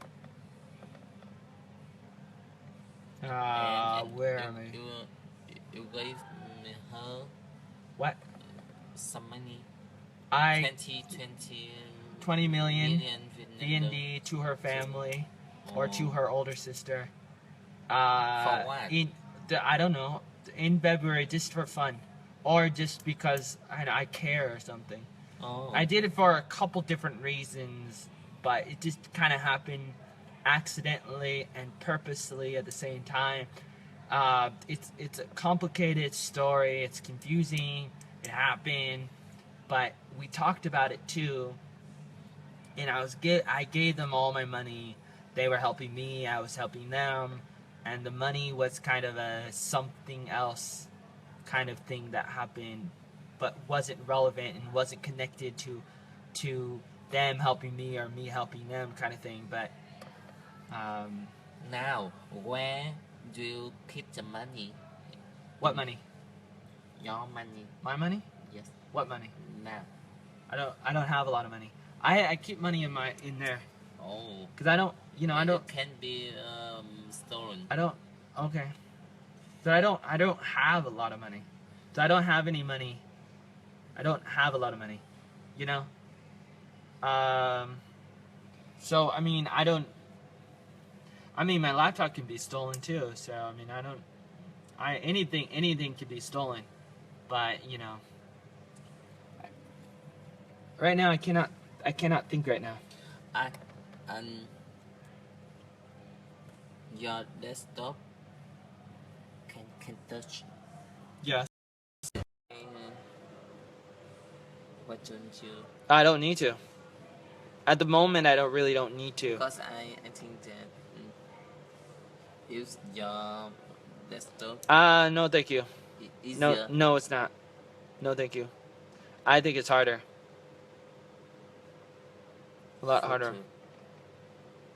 And Where am I? You gave her What? some money. I 20 million Vietnam VND to her family, or to Oh. her older sister. For what? I don't know. In February, just for fun, or just because I care or something. Oh. I did it for a couple different reasons, but it just kind of happened accidentally and purposely at the same time. It's a complicated story. It's confusing. It happened, but we talked about it too. And I gave them all my money. They were helping me. I was helping them, and the money was kind of a something else kind of thing that happened, but wasn't relevant and wasn't connected to them helping me or me helping them kind of thing. But Now, where do you keep the money? what money? Your money. My money? Yes. What money? Now. I don't have a lot of money. I keep money in there Oh. because I don't It can be stolen. okay. So I don't have a lot of money. So I don't have any money. I don't have a lot of money. You know? So I mean my laptop can be stolen too, so I mean anything can be stolen. But, right now I cannot think right now. And your desktop can touch. Yes. Why don't you? I don't need to. At the moment, I don't need to. Because I think that use your desktop No, thank you. easier. No, it's not. No, thank you. I think it's harder. A lot harder.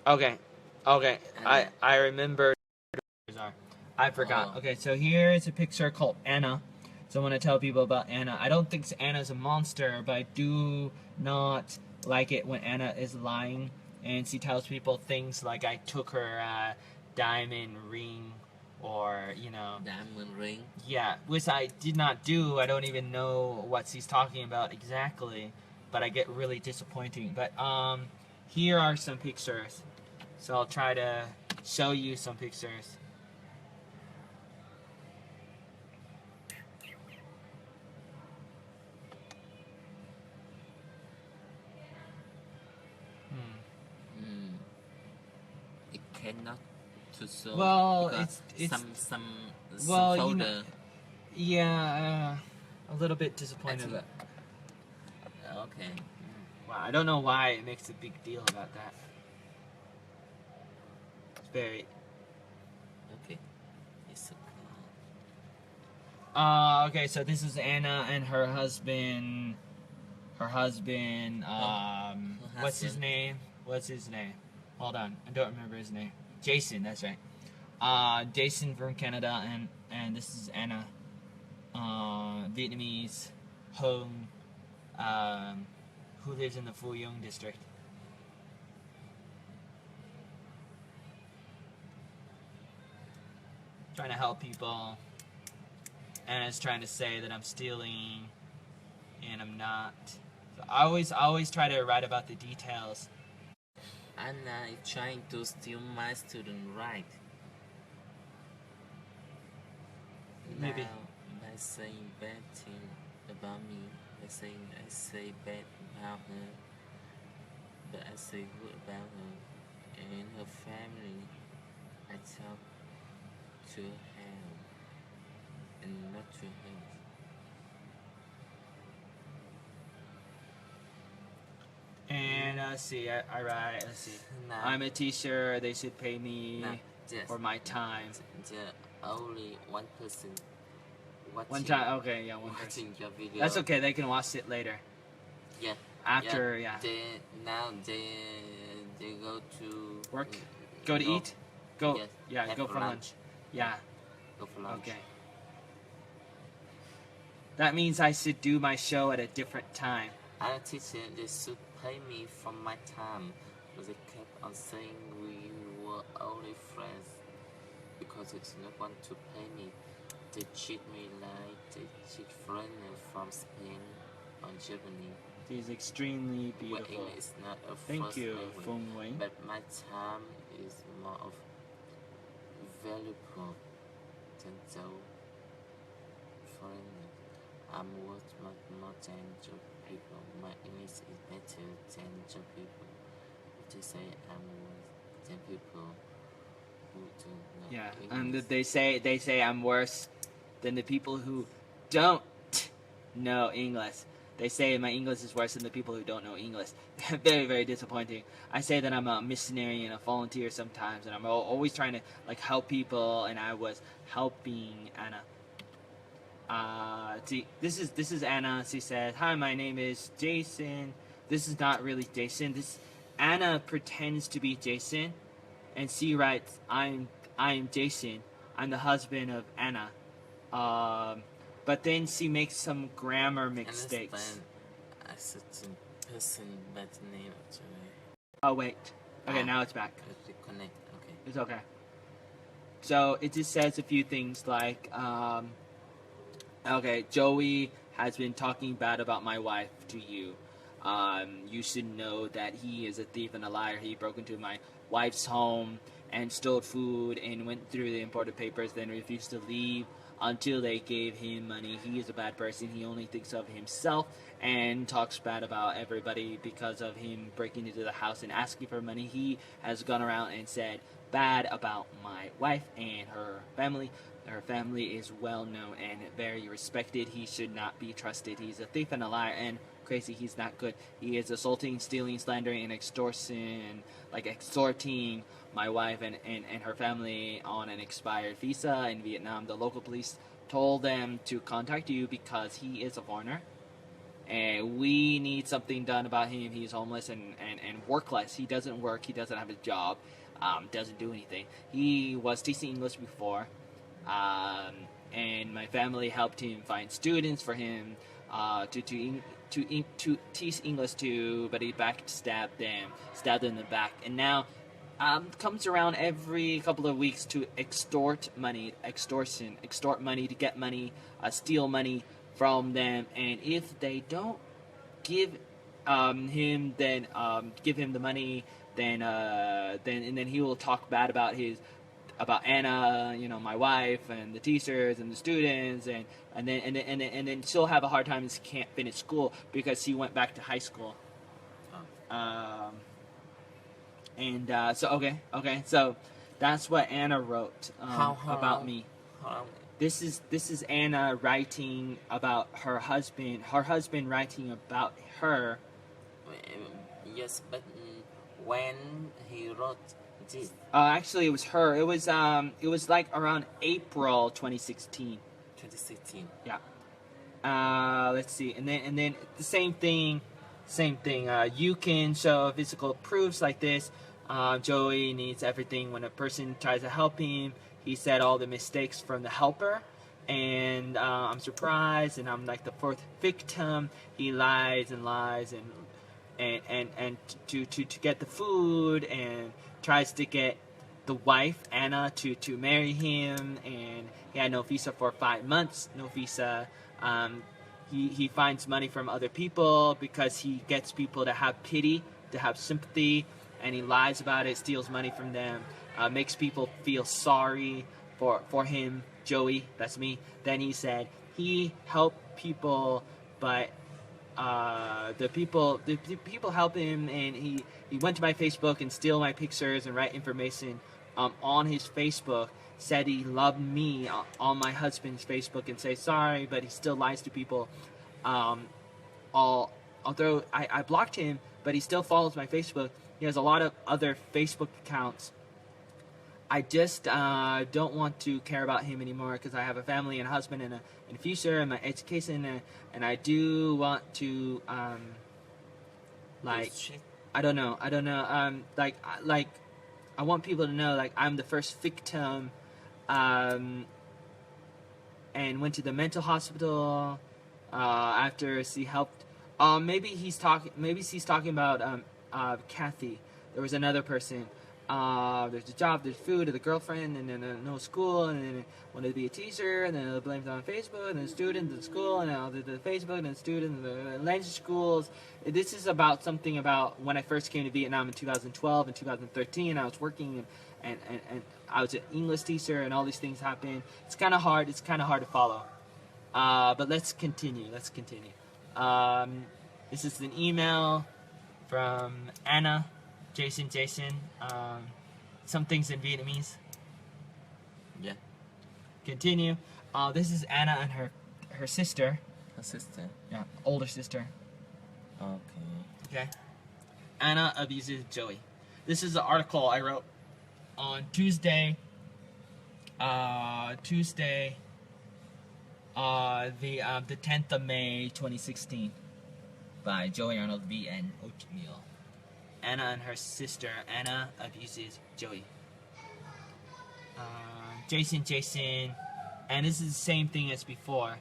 Okay. Anna. I remember. I forgot. Oh. Okay, so here is a picture called Anna. So I want to tell people about Anna. I don't think Anna's a monster, but I do not like it when Anna is lying and she tells people things like I took her diamond ring, or Diamond ring. yeah, which I did not do. I don't even know what she's talking about exactly, but I get really disappointing. But here are some pictures. So I'll try to show you some pictures. It cannot to show. Well, because it's some well, folder. Yeah, a little bit disappointed. think- Okay. Wow, I don't know why it makes a big deal about that. It's very. Okay. It's okay. Okay, so this is Anna and her husband. What's his name? What's his name? Hold on, I don't remember his name. Jason, that's right. Jason from Canada, and this is Anna, Vietnamese, Hong, who lives in the Phu Yung district. Trying to help people. Anna's trying to say that I'm stealing, and I'm not. So I always try to write about the details. Anna is trying to steal my student right. Maybe. Now, by saying bad thing about me, by saying I say bad about her, but I say good about her and her family. I talk to her and not to her. And let's see, I write. Let's see. Now, I'm a teacher. They should pay me now, just for my time. the only one person watching, One time. Okay, yeah, one person. watching your video. That's okay. They can watch it later. Yeah. After, yeah. They go to Work? Go to eat? Go. Yes, Yeah, have go for lunch. Yeah. Go for lunch. Okay. That means I should do my show at a different time. I teacher, they should pay me from my time, but they kept on saying we were only friends because they did not want to pay me. They treat me like they treat foreigners from Spain or Germany. She's extremely Where beautiful. English is not a Thank first you, language, Feng Wei. but my time is more of valuable than those foreigners. I'm worth much more than job people. My English is better than job people. They say I'm worse than people who do not Yeah, English. and they say I'm worse than the people who don't know English. They say my English is worse than the people who don't know English. Very, very disappointing. I say that I'm a missionary and a volunteer sometimes, and I'm always trying to like help people. And I was helping Anna. See, this is Anna. She said, "Hi, my name is Jason." This is not really Jason. This Anna pretends to be Jason, and she writes, "I'm Jason. I'm the husband of Anna." But then she makes some grammar mistakes. Understand a certain person by the name actually. Oh wait. Okay, Ah. now it's back. Reconnect. Okay. It's okay. So it just says a few things like, okay, Joey has been talking bad about my wife to you. You should know that he is a thief and a liar. He broke into my wife's home and stole food and went through the imported papers, then refused to leave until they gave him money. He is a bad person. He only thinks of himself and talks bad about everybody because of him breaking into the house and asking for money. He has gone around and said bad about my wife and her family. Her family is well known and very respected. He should not be trusted. He's a thief and a liar and crazy. He's not good. He is assaulting, stealing, slandering, and extortion, like extorting my wife and her family on an expired visa in Vietnam. The local police told them to contact you because he is a foreigner. And we need something done about him. He's homeless and workless. He doesn't work. He doesn't have a job. Doesn't do anything. He was teaching English before. And my family helped him find students for him to teach English to, but he stabbed them in the back. And now comes around every couple of weeks to extort money to get money, steal money from them. And if they don't give him the money, then he will talk bad about Anna, my wife, and the teachers and the students, and then she'll have a hard time and she can't finish school because she went back to high school. So that's what Anna wrote about me. This is Anna writing about her husband. Her husband writing about her. Yes, but when he wrote this, Actually, it was her. It was like around April 2016. 2016. Yeah. Let's see, and then the same thing. You can show physical proofs like this. Joey needs everything. When a person tries to help him, he said all the mistakes from the helper, and I'm surprised, and I'm like the fourth victim. He lies and lies and to get the food, and tries to get the wife Anna to marry him, and he had no visa for 5 months. No visa. He finds money from other people because he gets people to have pity, to have sympathy, and he lies about it, steals money from them, makes people feel sorry for him, Joey, that's me. Then he said he helped people, but the people help him, and he went to my Facebook and steal my pictures and write information on his Facebook. Said he loved me on my husband's Facebook and say sorry, but he still lies to people. Although I blocked him, but he still follows my Facebook. He has a lot of other Facebook accounts. I just don't want to care about him anymore because I have a family and a husband and a future and my education, and I do want to like I don't know like I want people to know like I'm the first victim, and went to the mental hospital after she helped. Maybe she's talking about Kathy. There was another person. There's a job, there's food, there's a girlfriend, and then no school, and then wanted to be a teacher, and then it blamed it on Facebook, and then students at school, and now the Facebook, and then students, and the language schools. This is about something about when I first came to Vietnam in 2012 and 2013. I was working, and I was an English teacher, and all these things happened. It's kind of hard to follow. But let's continue. This is an email from Anna. Jason, some things in Vietnamese. Yeah. Continue. This is Anna and her sister. Her sister. Yeah, older sister. Okay. Anna abuses Joey. This is the article I wrote on Tuesday. The 10th of May, 2016, by Joey Arnold V and Oatmeal. Anna and her sister. Anna abuses Joey. Jason, and this is the same thing as before.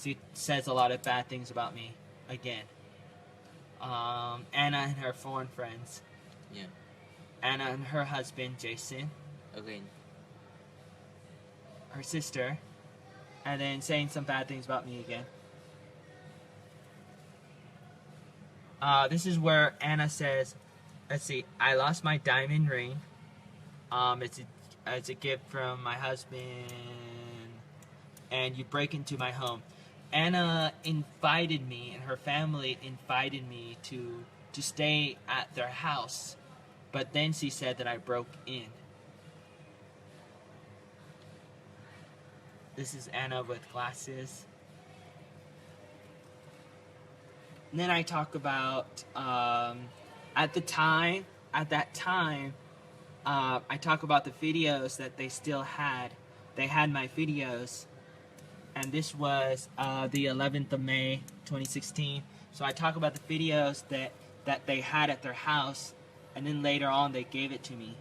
She says a lot of bad things about me again. Anna and her foreign friends. Yeah. Anna and her husband, Jason. Again. Her sister. And then saying some bad things about me again. This is where Anna says, let's see, I lost my diamond ring. It's a gift from my husband, and you break into my home. Anna invited me, and her family invited me to stay at their house, but then she said that I broke in. This is Anna with glasses. And then I talk about at that time, I talk about the videos that they still had. They had my videos, and this was the 11th of May, 2016. So I talk about the videos that they had at their house, and then later on they gave it to me.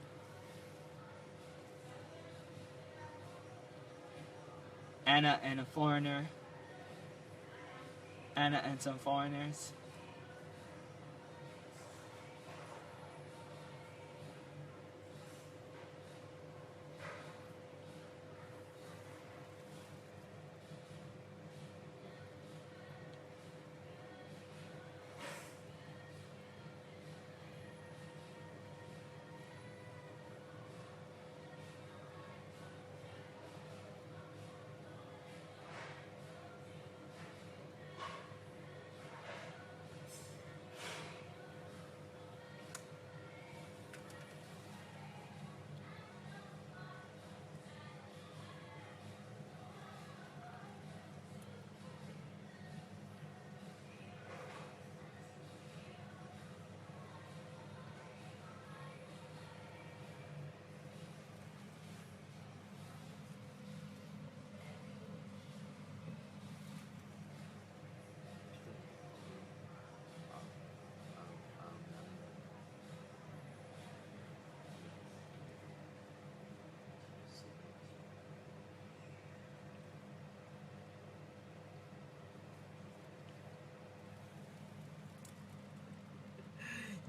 Anna and a foreigner. Anna and some foreigners.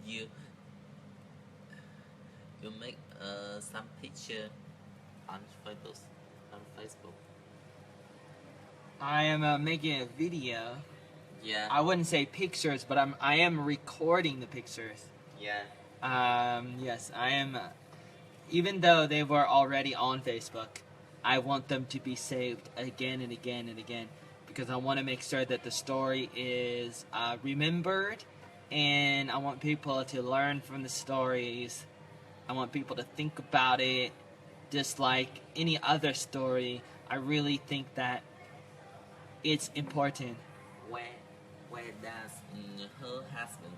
you you make some picture on photos on Facebook. I am making a video. Yeah. I wouldn't say pictures, but I am recording the pictures. Yeah. Yes, I am. Even though they were already on Facebook, I want them to be saved again and again and again because I want to make sure that the story is remembered, and I want people to learn from the stories. I want people to think about it, just like any other story. I really think that it's important. Where does her husband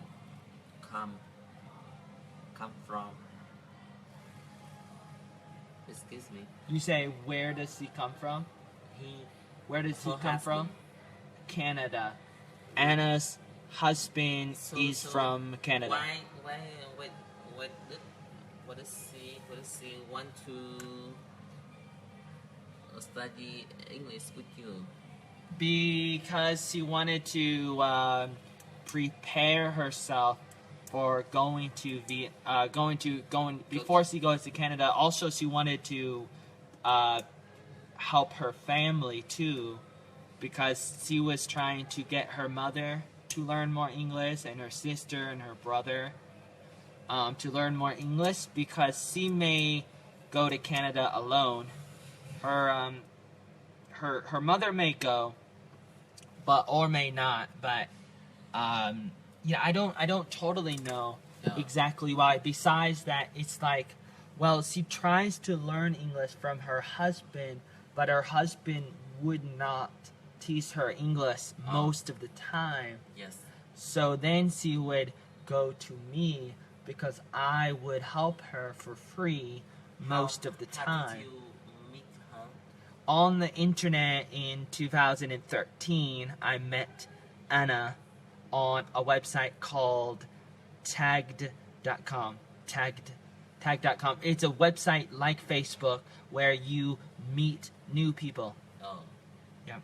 come from? Excuse me. You say, where does he come from? Where does he Her come from? husband? Canada. Anna's husband is from Canada. Why what does she want to study English with you? Because she wanted to prepare herself for going before she goes to Canada. Also, she wanted to help her family too, because she was trying to get her mother to learn more English and her sister and her brother to learn more English, because she may go to Canada alone. Her mother may go, or may not. But yeah, I don't totally know exactly why. Besides that, it's like, well, she tries to learn English from her husband, but her husband would not teach her English most of the time. Yes. So then she would go to me because I would help her for free most of the time. How did you meet her? On the internet in 2013, I met Anna on a website called tagged.com. Tagged.com. It's a website like Facebook where you meet new people. Oh. Yeah.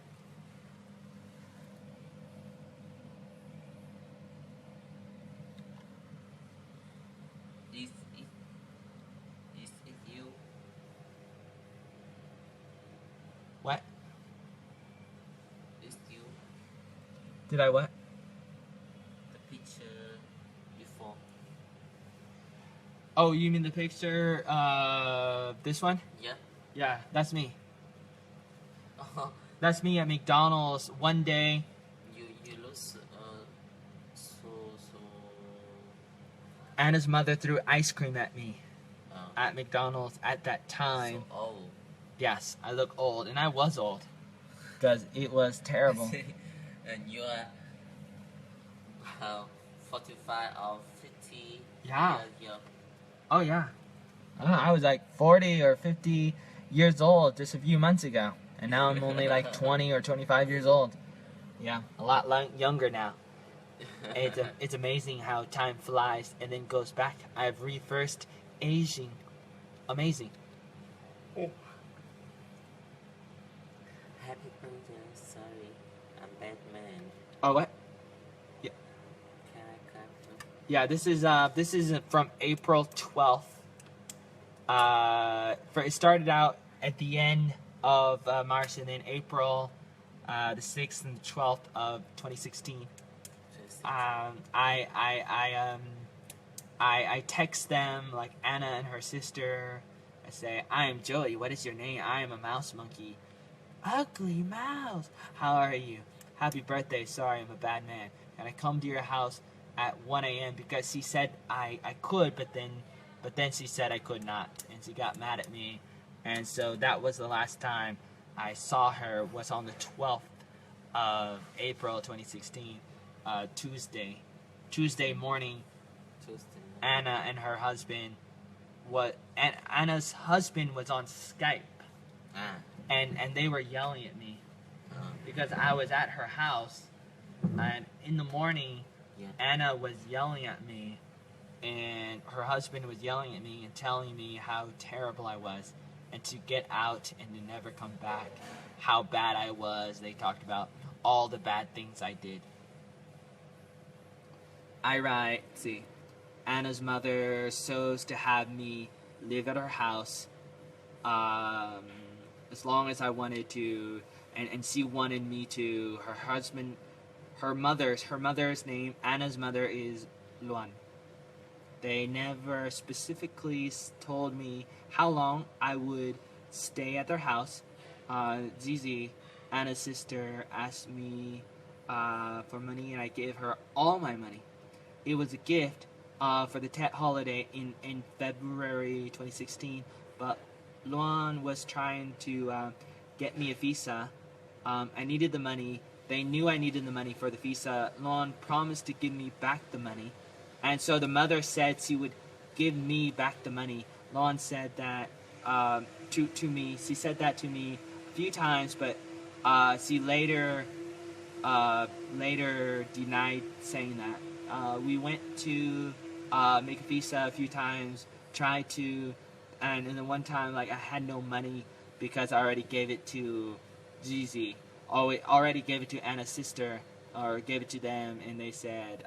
Is it you? What? Is you Did I what? the picture before? Oh, you mean the picture, this one? Yeah. Yeah, that's me. Oh, That's me at McDonald's one day. you look so Anna's mother threw ice cream at me oh, at McDonald's at that time. so old. Yes, I look old, and I was old. Because it was terrible. And you are 45 or 50 Yeah. years young. Oh, yeah. I was like 40 or 50 years old just a few months ago. And now I'm only like 20 or 25 years old. Yeah, a lot younger now. And it's amazing how time flies and then goes back. I've reversed aging. Amazing. Happy birthday, sorry, I'm Batman. Oh, what? Can I come to? Yeah, this is from April 12th. It started out at the end of March, and then April the 6th and the 12th of 2016. I text them, like Anna and her sister. I say, I am Joey. What is your name? I am a mouse monkey. Ugly mouse. How are you? Happy birthday. Sorry, I'm a bad man. Can I come to your house at 1 a.m. because she said I could, but then she said I could not, and she got mad at me. And so that was the last time I saw her, was on the 12th of April 2016, Tuesday morning. Anna and her husband, Anna's husband was on Skype, and they were yelling at me because I was at her house, and in the morning, Anna was yelling at me, and her husband was yelling at me and telling me how terrible I was, and to get out and to never come back, how bad I was. They talked about all the bad things I did. I write, see, Anna's mother chose to have me live at her house um, as long as I wanted to, and she wanted me to. Her husband, her mother's name, Anna's mother is Luan. They never specifically told me how long I would stay at their house. Zizi, Anna's sister, asked me for money, and I gave her all my money. It was a gift for the Tet holiday in February 2016, but Luan was trying to get me a visa. I needed the money. They knew I needed the money for the visa. Luan promised to give me back the money. And so the mother said she would give me back the money. Luan said that to me. She said that to me a few times, but she later denied saying that. We went to make a visa a few times, tried to, and then one time like I had no money because I already gave it to Zizi. Already gave it to Anna's sister, or gave it to them, and they said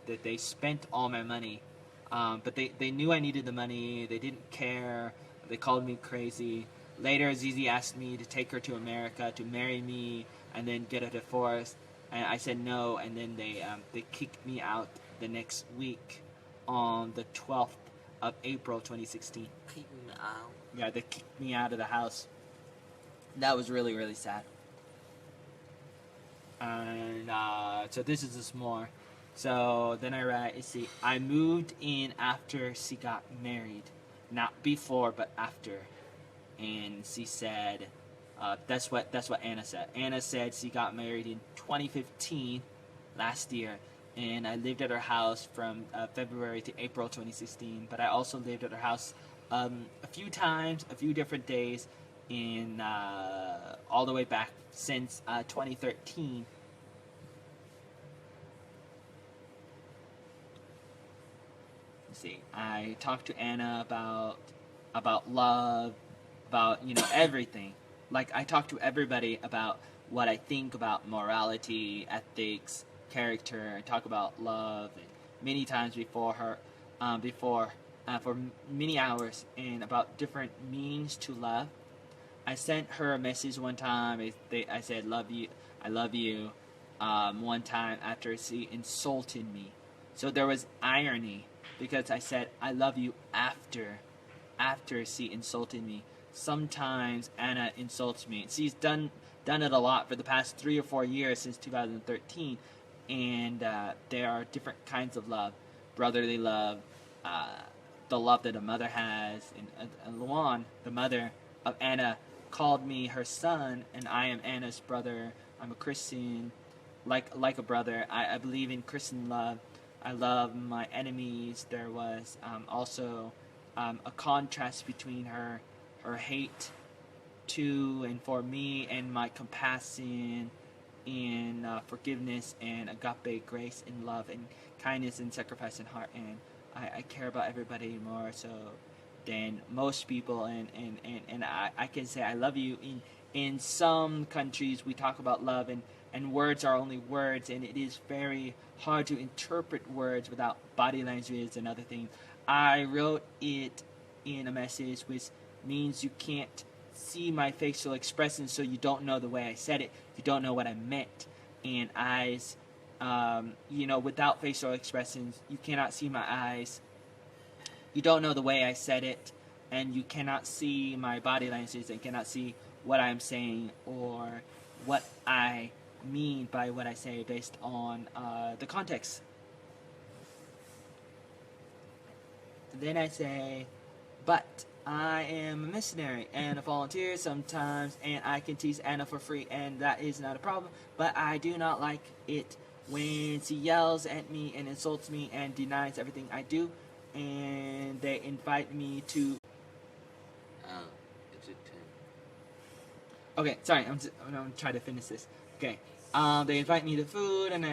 that they spent all my money. But they knew I needed the money. They didn't care. They called me crazy. Later, Zizi asked me to take her to America to marry me and then get a divorce. And I said no, and then they kicked me out the next week on the 12th of April 2016. Kick me out. Yeah, they kicked me out of the house. That was really, really sad. And so this is just more. So then I write, you see, I moved in after she got married. Not before, but after. And she said, that's what Anna said. Anna said she got married in 2015, last year. And I lived at her house from February to April 2016. But I also lived at her house a few times, a few different days, in all the way back since 2013. Let's see, I talked to Anna about love, about everything. Like I talk to everybody about what I think about morality, ethics, character. I talk about love and many times before her, for many hours, and about different meanings to love. I sent her a message one time. I said, "Love you, I love you." One time after she insulted me, so there was irony because I said, "I love you" after she insulted me. Sometimes Anna insults me. She's done it a lot for the past 3 or 4 years since 2013, and there are different kinds of love: brotherly love, the love that a mother has, and Luan, the mother of Anna, called me her son, and I am Anna's brother. I'm a Christian, like a brother. I believe in Christian love. I love my enemies. There was also a contrast between her hate to and for me, and my compassion and forgiveness and agape grace and love and kindness and sacrifice and heart. And I care about everybody more so than most people, and I can say I love you. In some countries we talk about love, and words are only words, and it is very hard to interpret words without body language and other things. I wrote it in a message, which means you can't see my facial expression, so you don't know the way I said it, you don't know what I meant. And eyes, without facial expressions, you cannot see my eyes. You don't know the way I said it, and you cannot see my body language and cannot see what I'm saying or what I mean by what I say based on the context. Then I say, but I am a missionary and a volunteer sometimes, and I can teach Anna for free, and that is not a problem. But I do not like it when she yells at me and insults me and denies everything I do, and they invite me to... It's a 10. Okay, sorry, I'm trying to finish this. Okay, they invite me to food, and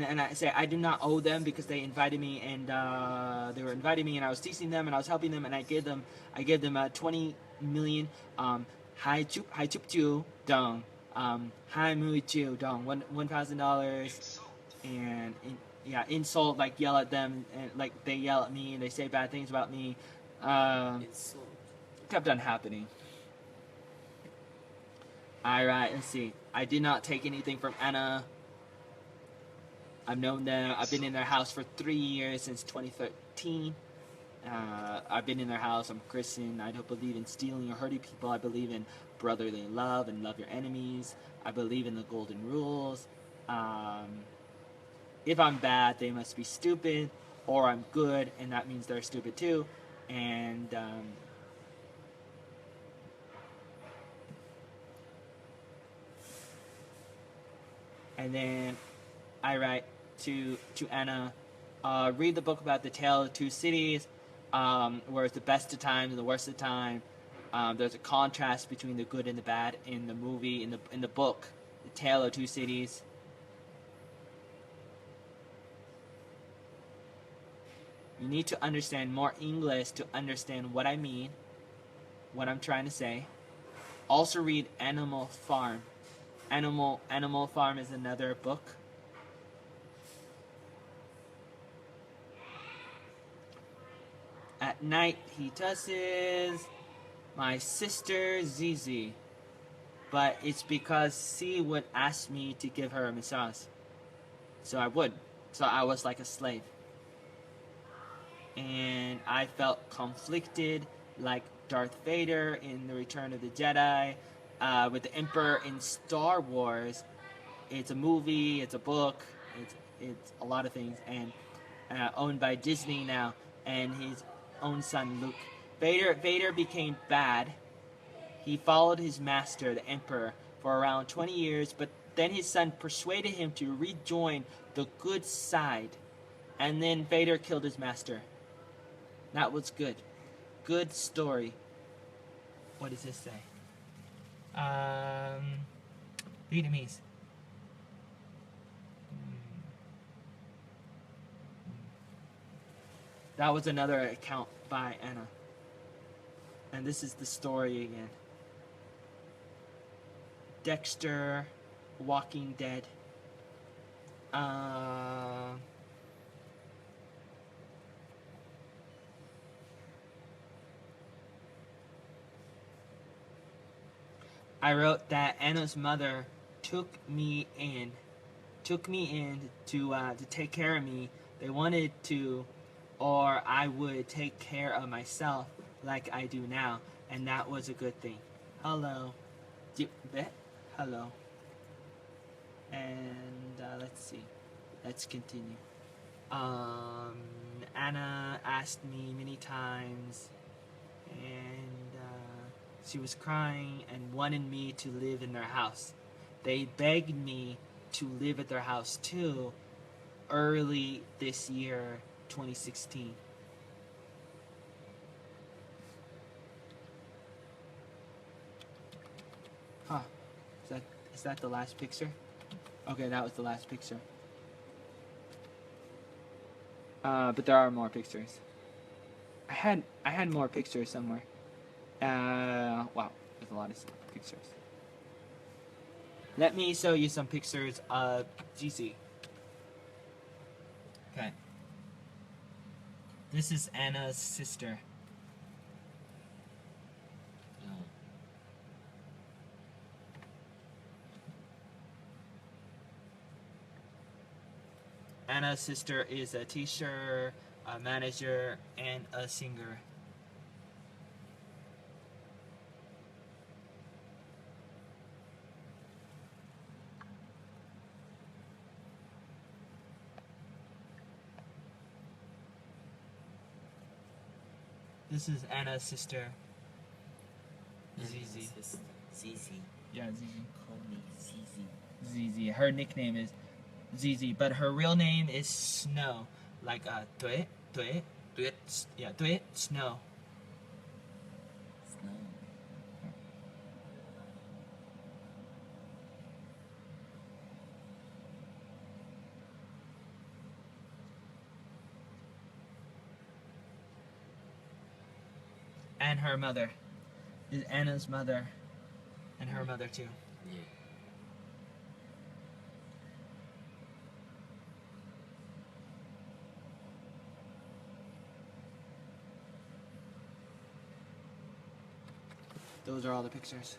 I say I do not owe them because they invited me, and they were inviting me, and I was teaching them, and I was helping them, and I gave them 20 million hai chup chu dong hai mui chu dong $1,000, and yeah, insult, like yell at them, and like they yell at me and they say bad things about me. Insult. Kept on happening. Alright, let's see. I did not take anything from Anna. I've known them. I've been in their house for 3 years, since 2013. I've been in their house. I'm Christian. I don't believe in stealing or hurting people. I believe in brotherly love and love your enemies. I believe in the golden rules. If I'm bad, they must be stupid, or I'm good, and that means they're stupid too. And then I write to Anna, read the book about the Tale of Two Cities, where it's the best of times and the worst of time. There's a contrast between the good and the bad in the movie, in the book, The Tale of Two Cities. You need to understand more English to understand what I mean, what I'm trying to say. Also read Animal Farm. Animal Farm is another book. At night, he tusses my sister Zizi, but it's because C would ask me to give her a massage. So I would. So I was like a slave. And I felt conflicted, like Darth Vader in The Return of the Jedi, with the Emperor in Star Wars. It's a movie, it's a book, it's a lot of things, and owned by Disney now, and his own son Luke. Vader became bad. He followed his master, the Emperor, for around 20 years, but then his son persuaded him to rejoin the good side, and then Vader killed his master. That was good. Good story. What does this say? Vietnamese. That was another account by Anna. And this is the story again. Dexter, Walking Dead. I wrote that Anna's mother took me in to take care of me. They wanted to, or I would take care of myself like I do now, and that was a good thing. Hello. Hello. And let's see. Let's continue. Anna asked me many times, and she was crying and wanted me to live in their house. They begged me to live at their house too, early this year, 2016. Huh. Is that the last picture? Okay, that was the last picture. But there are more pictures. I had more pictures somewhere. Wow, there's a lot of pictures. Let me show you some pictures of GC. Okay. This is Anna's sister. Anna's sister is a teacher, a manager, and a singer. This is Anna's sister, Zizi. Zizi. Yeah, Zizi. Call me Zizi. Zizi. Her nickname is Zizi, but her real name is Snow. Like Tuệ. Yeah, Tuệ, Snow. Snow. And her mother. Is Anna's mother. And her mother too. Yeah. Those are all the pictures.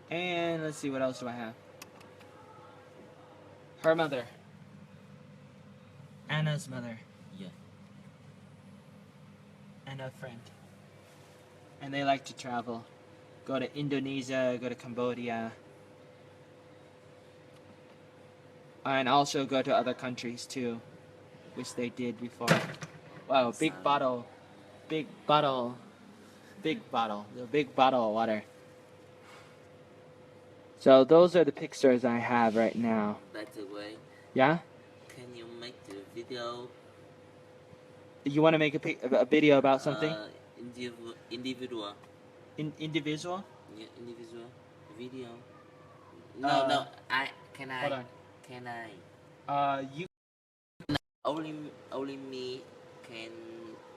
And let's see, what else do I have? Her mother. Anna's mother. Yeah. And a friend. And they like to travel. Go to Indonesia, go to Cambodia. And also go to other countries too, which they did before. Wow, big Sorry. bottle. Big bottle. Big bottle. The big bottle of water. So those are the pictures I have right now. By the way, Yeah? can you make the video You want to make a video about something? individual? Individual? Yeah, individual video. No, no. Can I? Hold on. Can I? You Only me can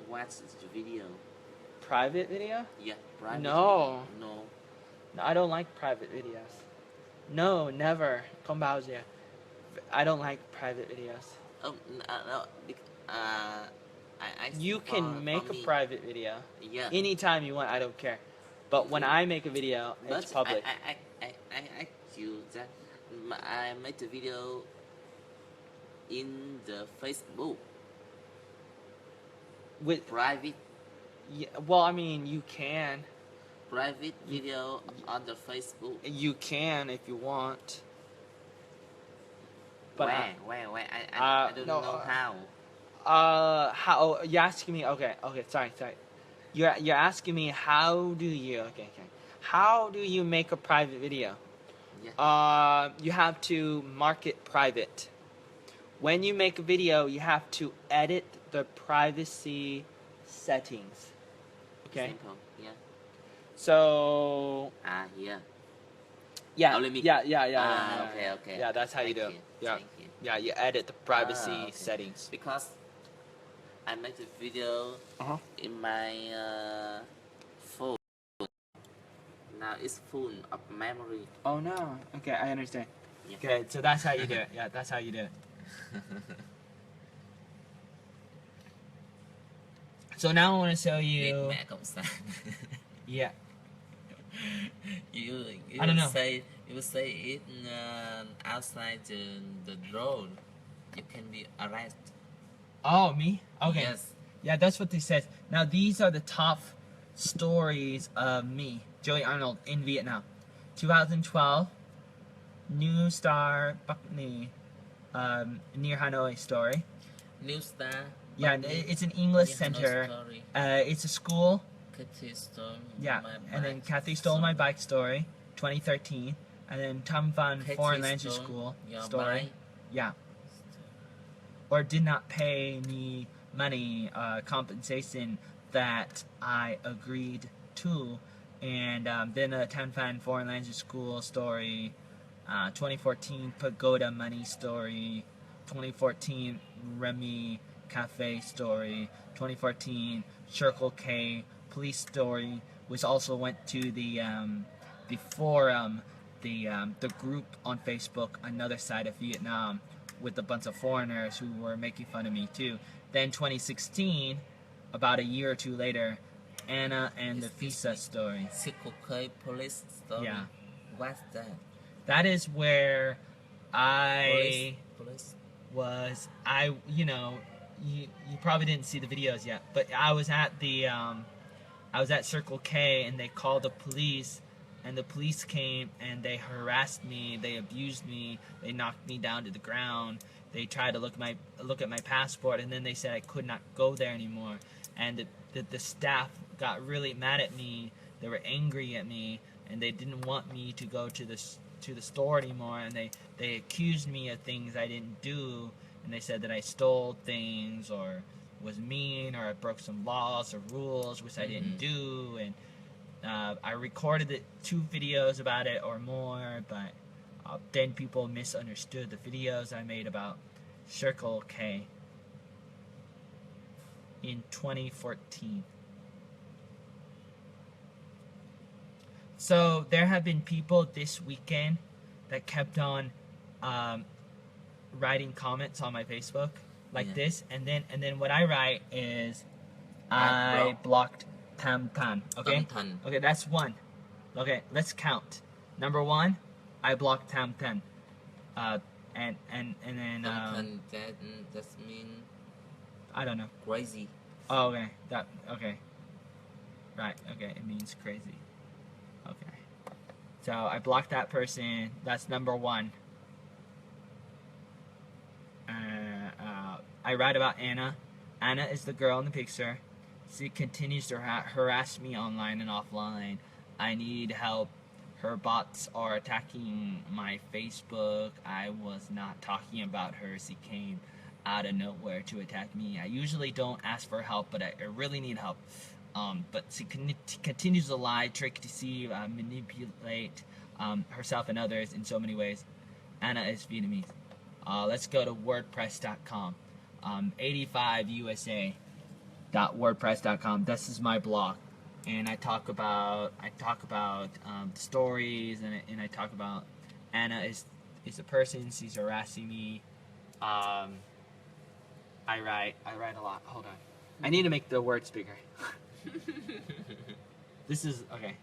watch the video. private video? Yeah, private. No. Video. No. No, I don't like private videos. No, never. Không bao giờ. I don't like private videos. No. You can make a me. private video Yeah. anytime you want. I don't care. But when I make a video, But it's public. I ask you that I made the video in the Facebook With private well, I mean, you can. video on the Facebook. You can if you want. But Where? I don't no, know how. how? Oh, you're asking me? Okay. Sorry. You're asking me how do you? Okay. How do you make a private video? Yeah. You have to mark it private. When you make a video, you have to edit the privacy settings. Okay. Example. Yeah. So Yeah. yeah, Only me. yeah. Okay. Yeah, that's how you do Thank it. you. Yeah, Thank you. yeah. You edit the privacy Okay. settings. Because I made the video Uh-huh. in my phone. Now it's full of memory. Oh no. Okay, I understand. Yeah. Okay, so that's how you do it. Yeah, that's how you do it. So now I want to show Việt you. Mẹ Cộng sản. Yeah. You I don't know. You say it outside the road. You can be arrested. Oh, me? Okay. Yes. Yeah, that's what they said. Now these are the top stories of me, Joey Arnold, in Vietnam. 2012, New Star Bắc Ninh, near Hanoi story. New Star. Yeah, it's an English center. Story. It's a school. Kathy stole Yeah, my and then bike. Kathy stole my bike story, 2013, and then Tam Van Kathy Foreign Language stole School your story. bike. Yeah, or did not pay me money compensation that I agreed to, and then a Tam Van Foreign Language School story, 2014 Pagoda money story, 2014 Remy Cafe story, 2014 Circle K police story, which also went to the forum, the group on Facebook, Another Side of Vietnam, with a bunch of foreigners who were making fun of me too. Then 2016, about a year or two later, Anna and the visa story. Circle K police story. Yeah. What's that? That is where I Police. was. You probably didn't see the videos yet, but I was at the I was at Circle K, and they called the police, and the police came and they harassed me, they abused me, they knocked me down to the ground, they tried to look at my passport, and then they said I could not go there anymore, and the staff got really mad at me, they were angry at me, and they didn't want me to go to the store anymore, and they accused me of things I didn't do, and they said that I stole things or was mean or I broke some laws or rules which I didn't do, and I recorded 2 videos about it or more, but then people misunderstood the videos I made about Circle K in 2014. So there have been people this weekend that kept on writing comments on my Facebook like Yeah. this, and then what I write is, I blocked Tam Tan. Okay? Tam Tan. Okay, that's one. Okay, let's count. Number one, I blocked Tam Tan. And then Tam Tan, that mean I don't know. crazy. Oh, okay. That okay. Right. Okay. It means crazy. Okay. So I blocked that person. That's number one. I write about Anna. Anna is the girl in the picture. She continues to harass me online and offline. I need help. Her bots are attacking my Facebook. I was not talking about her. She came out of nowhere to attack me. I usually don't ask for help, but I really need help. But she continues to lie, trick, deceive, manipulate herself and others in so many ways. Anna is Vietnamese. Let's go to WordPress.com. 85USA.wordpress.com. This is my blog, and I talk about stories, and I talk about Anna is a person. She's harassing me. I write a lot. Hold on. I need to make the words bigger. This is okay.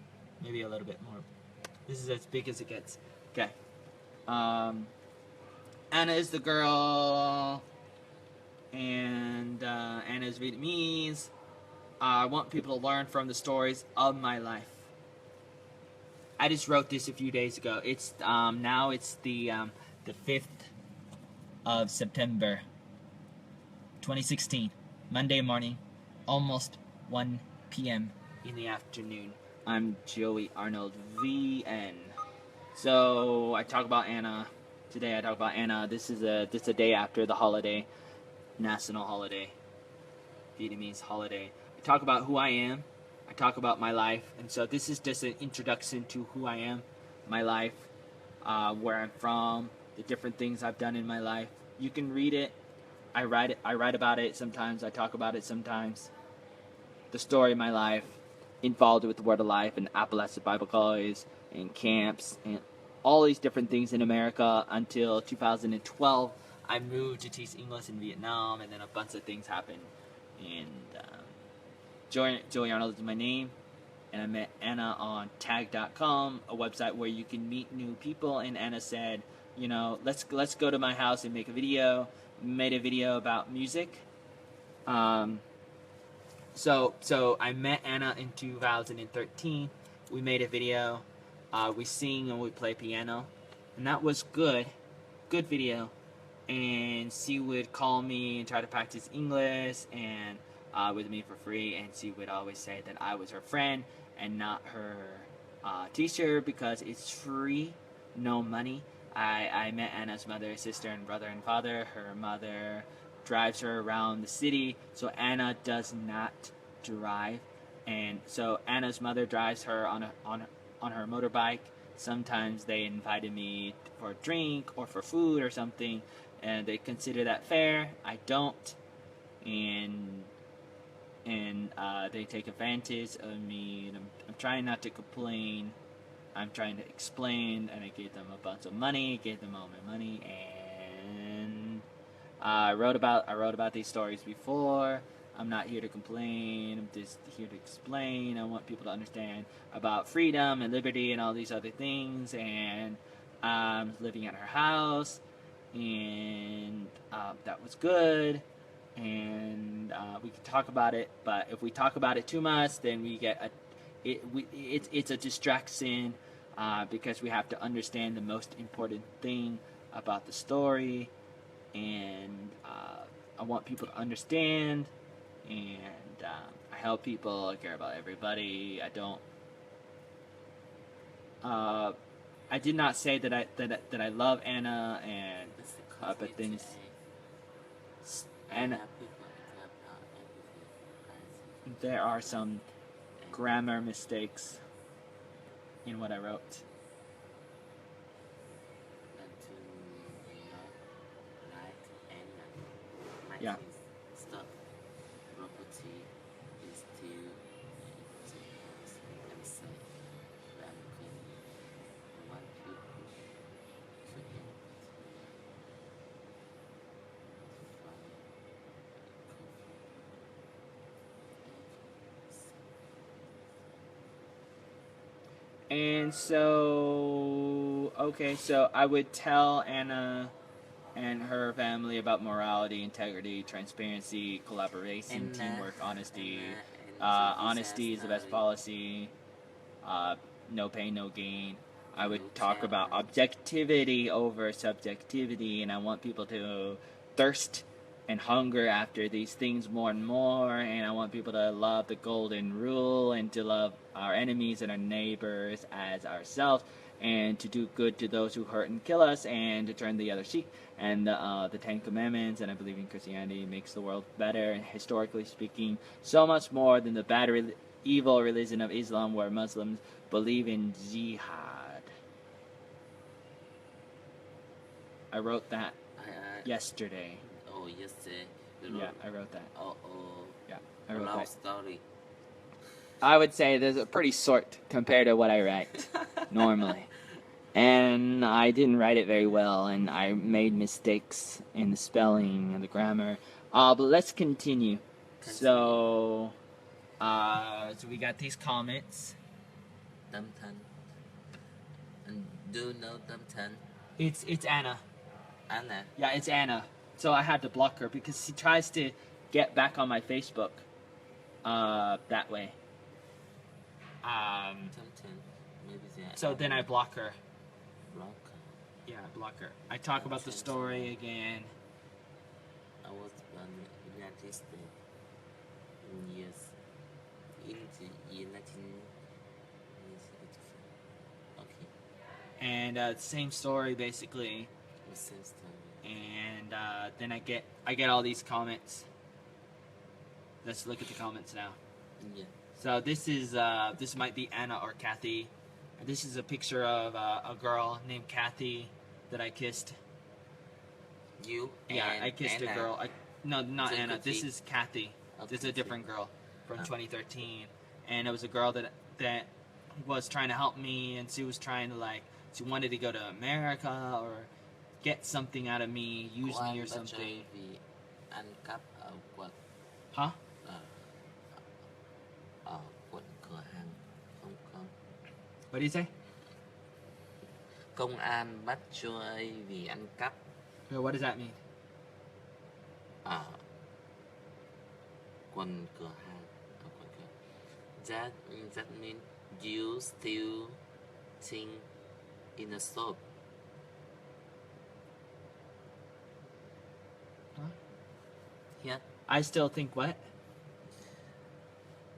Maybe a little bit more. This is as big as it gets. Okay. Anna is the girl, and Anna is Vietnamese. I want people to learn from the stories of my life. I just wrote this a few days ago. It's now it's the 5th of September, 2016, Monday morning, almost 1 p.m. in the afternoon. I'm Joey Arnold, VN. So I talk about Anna. Today I talk about Anna. This is a day after the holiday, national holiday, Vietnamese holiday. I talk about who I am. I talk about my life, and so this is just an introduction to who I am, my life, where I'm from, the different things I've done in my life. You can read it. I write about it sometimes. I talk about it sometimes. The story of my life, involved with the Word of Life and Appalachian Bible College and camps and all these different things in America until 2012. I moved to teach English in Vietnam, and then a bunch of things happened. And Joey Arnold is my name, and I met Anna on tag.com, a website where you can meet new people. And Anna said, you know, let's go to my house and make a video. Made a video about music. So I met Anna in 2013. We made a video. We sing and we play piano, and that was good video. And she would call me and try to practice English and with me for free, and she would always say that I was her friend and not her teacher because it's free, no money. I met Anna's mother, sister, and brother and father. Her mother drives her around the city, so Anna does not drive, and so Anna's mother drives her on her motorbike. Sometimes they invited me for a drink or for food or something, and they consider that fair. I don't, and they take advantage of me. And I'm trying not to complain. I'm trying to explain, and I gave them a bunch of money, gave them all my money, and I wrote about these stories before. I'm not here to complain. I'm just here to explain. I want people to understand about freedom and liberty and all these other things. And I'm living at her house, and that was good. And we can talk about it, but if we talk about it too much, then we get it's a distraction because we have to understand the most important thing about the story. And I want people to understand, and I help people. I care about everybody. I don't. I did not say that I love Anna, and but things. Anna, there are some grammar mistakes in what I wrote. Yeah. Stuff. Property is still and say that want people to And so, okay, so I would tell Anna and her family about morality, integrity, transparency, collaboration, Anna, teamwork, honesty. Anna and Honesty is the best policy. No pain, no gain. I would talk about objectivity over subjectivity, and I want people to thirst and hunger after these things more and more, and I want people to love the golden rule and to love our enemies and our neighbors as ourselves, and to do good to those who hurt and kill us, and to turn the other cheek. And the Ten Commandments, and I believe in Christianity, makes the world better, historically speaking, so much more than the bad, evil religion of Islam, where Muslims believe in jihad. I wrote that yesterday. Oh, yesterday. Yeah, I wrote that. Oh, Yeah, I wrote long that. story. I would say this is pretty short compared to what I write normally. And I didn't write it very well, and I made mistakes in the spelling and the grammar. But let's continue. So we got these comments. Dumton. And do you know Dumton? It's Anna. Anna. Yeah, it's Anna. So I had to block her because she tries to get back on my Facebook that way. Dumton. Maybe they So then I block her. block. Yeah, block her. I talk about the story again. I was born in United States in the year 1984. Okay, And same story basically. the same story. And then I get all these comments. Let's look at the comments now. Yeah. So this might be Anna or Kathy. This is a picture of a girl named Kathy that I kissed. You Yeah, and I kissed Anna. a girl. No, not Is it Anna. This Kathy? is Kathy. Oh, This is a Kathy. different girl from Oh. 2013, and it was a girl that was trying to help me, and she was trying to she wanted to go to America or get something out of me, use Của me anh or có chơi something. vì ăn cắp ở quận Huh? ở quận cửa hàng không không. What do you say? Công an bắt chú ấy vì ăn cắp What does that mean? ở quần cửa hàng. Ở quần cửa. That means you still think in a shop. Huh? Yeah, I still think what?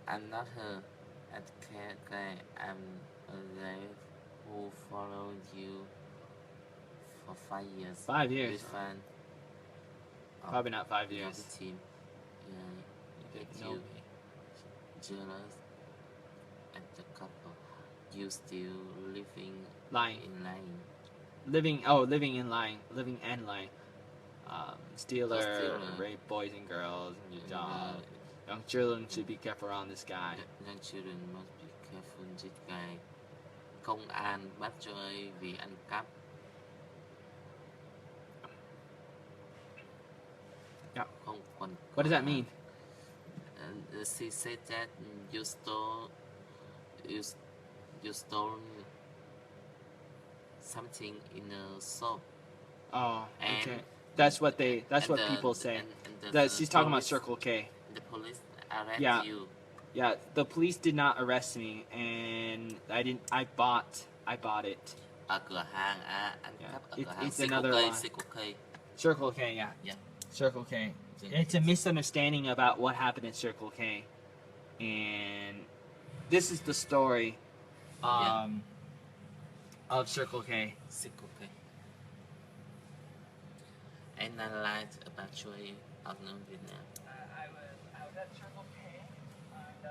I'm not her. At KK, I'm a slave who followed you for 5 years. 5 years. With fun. Probably not 5 The years. other team. Yeah, you get No. you jealous at the couple. You still living Lying. in line. Living and lying. Stealer, Stealer. rape boys and girls, and your And, job. Young children should be careful around this guy. Young children must be careful this guy. Công an bắt cho ấy vì ăn cắp. Yeah. Không còn What does that mean? She said that you stole something in a shop. Oh, And- okay. That's what and the- people say. and the That she's talking about police- Circle K. The police arrest Yeah. you. Yeah, the police did not arrest me, and I bought it. Ở cửa hàng ăn Yeah. cắp ở It's- cửa hàng it's another lie. Circle K. Circle K, yeah. Yeah. Circle K. It's a misunderstanding about what happened at Circle K, and this is the story of Circle K. Circle K. And I lied about Joy of Vietnam. I was at Circle K, and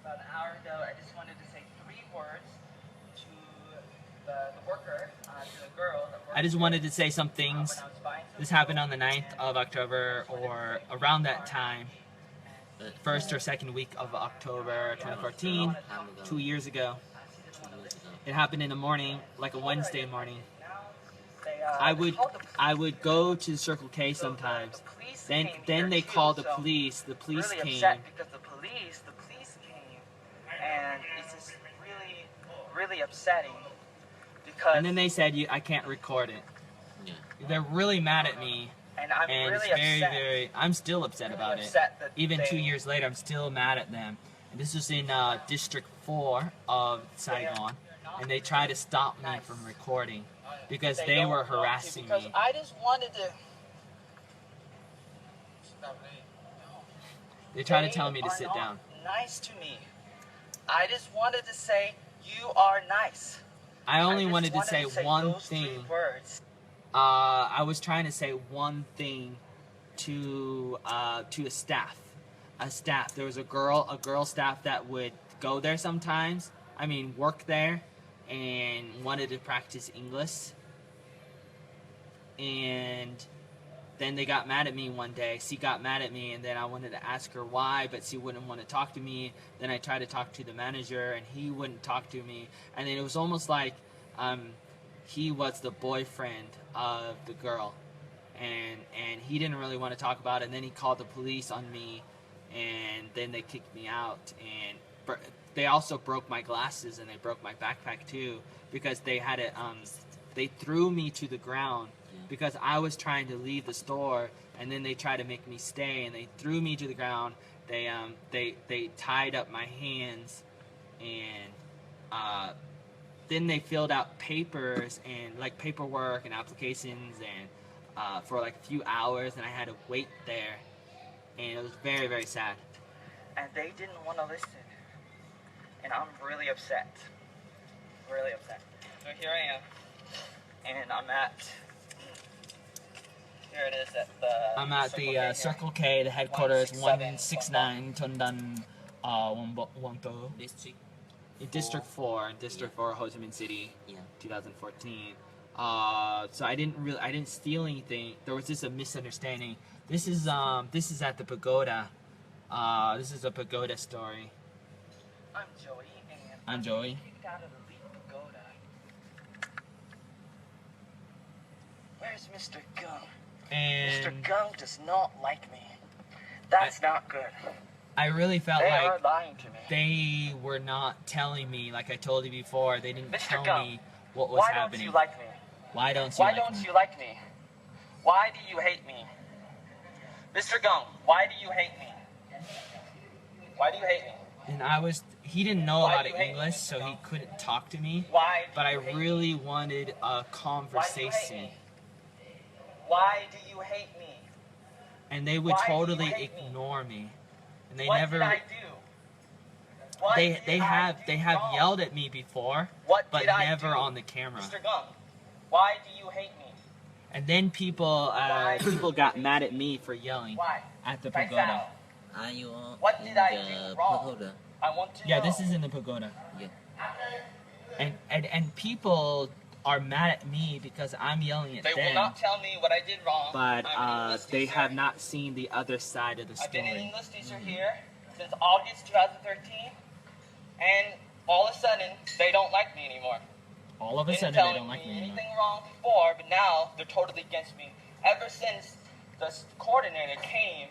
about an hour ago, I just wanted to say 3 words to the worker, to the girl. I just wanted to say some things. This happened on the 9th of October, or around that time, first or second week of October 2014, 2 years ago. 2 years ago. It happened in the morning, like a Wednesday morning. I would go to Circle K sometimes. Then they called the police. The police really came. upset because the police came, and it's just really upsetting because. And then they said I can't record it. Yeah. They're really mad at me. And I'm And really it's very, upset. I'm still upset Really about upset it. that Even they- 2 years later, I'm still mad at them. And this was in District 4 of Saigon. And they tried to stop me from recording because they don't were want to harassing because me. I just wanted to. They tried to They tell me to are sit not down. Nice to me. I just wanted to say you are nice. I only just wanted to say one those three thing. words. I was trying to say one thing to a staff. There was a girl staff that would go there sometimes. I mean, work there, and wanted to practice English. And then they got mad at me one day. She got mad at me, and then I wanted to ask her why, but she wouldn't want to talk to me. Then I tried to talk to the manager, and he wouldn't talk to me. And then it was almost like he was the boyfriend of the girl, and he didn't really want to talk about it. And then he called the police on me, and then they kicked me out. And they also broke my glasses, and they broke my backpack too, because they had it. They threw me to the ground because I was trying to leave the store, and then they tried to make me stay, and they threw me to the ground. They tied up my hands, and then they filled out papers and like paperwork and applications, and for like a few hours, and I had to wait there, and it was very, very sad. And they didn't want to listen. And I'm really upset. Really upset. So here I am. And I'm at. Here it is at the. I'm at the Circle K, the headquarters, 169 Tundan, Wonto. District. In District 4, District 4, Ho Chi Minh City, Yeah. 2014. So I didn't steal anything. There was just a misunderstanding. This is at the Pagoda. This is a Pagoda story. I'm Joey, and I'm Joey. kicked out of the League Pagoda. Where's Mr. Gung? Mr. And Gung does not like me. That's not good. I really felt They like are lying to me. they were not telling me, like I told you before, they didn't Mr. tell Gum, me what was Why happening. don't you like me? Why don't you Why like don't me? you like me? Why do you hate me? Mr. Gung, why do you hate me? Why do you hate me? And he didn't know a Why lot do of you hate English, me, so Mr. he Gum? couldn't talk to me. Why do But I you hate really me? wanted a Why do you hate conversation. me? Why do you hate me? And they would Why do you totally hate me? ignore me. And they What never did I do? What they did I do have wrong? yelled at me before, What but did I never do? on the camera. Mr. Gung, why do you hate me? And then people got mad at me for yelling Why? at the Right Pagoda. now, Are you on What in did I the do wrong? Pagoda? I want to Yeah, know. this is in the Pagoda. Yeah. And people are mad at me because I'm yelling at They will them, not tell me what I did wrong. but I'm an English they teacher. have not seen the other side of the I've been an story. English teacher here since August 2013, and all of a sudden, they don't like me anymore. All of a They sudden, didn't they tell don't like me anymore. anything wrong before, but now they're totally against me. Ever since the coordinator came,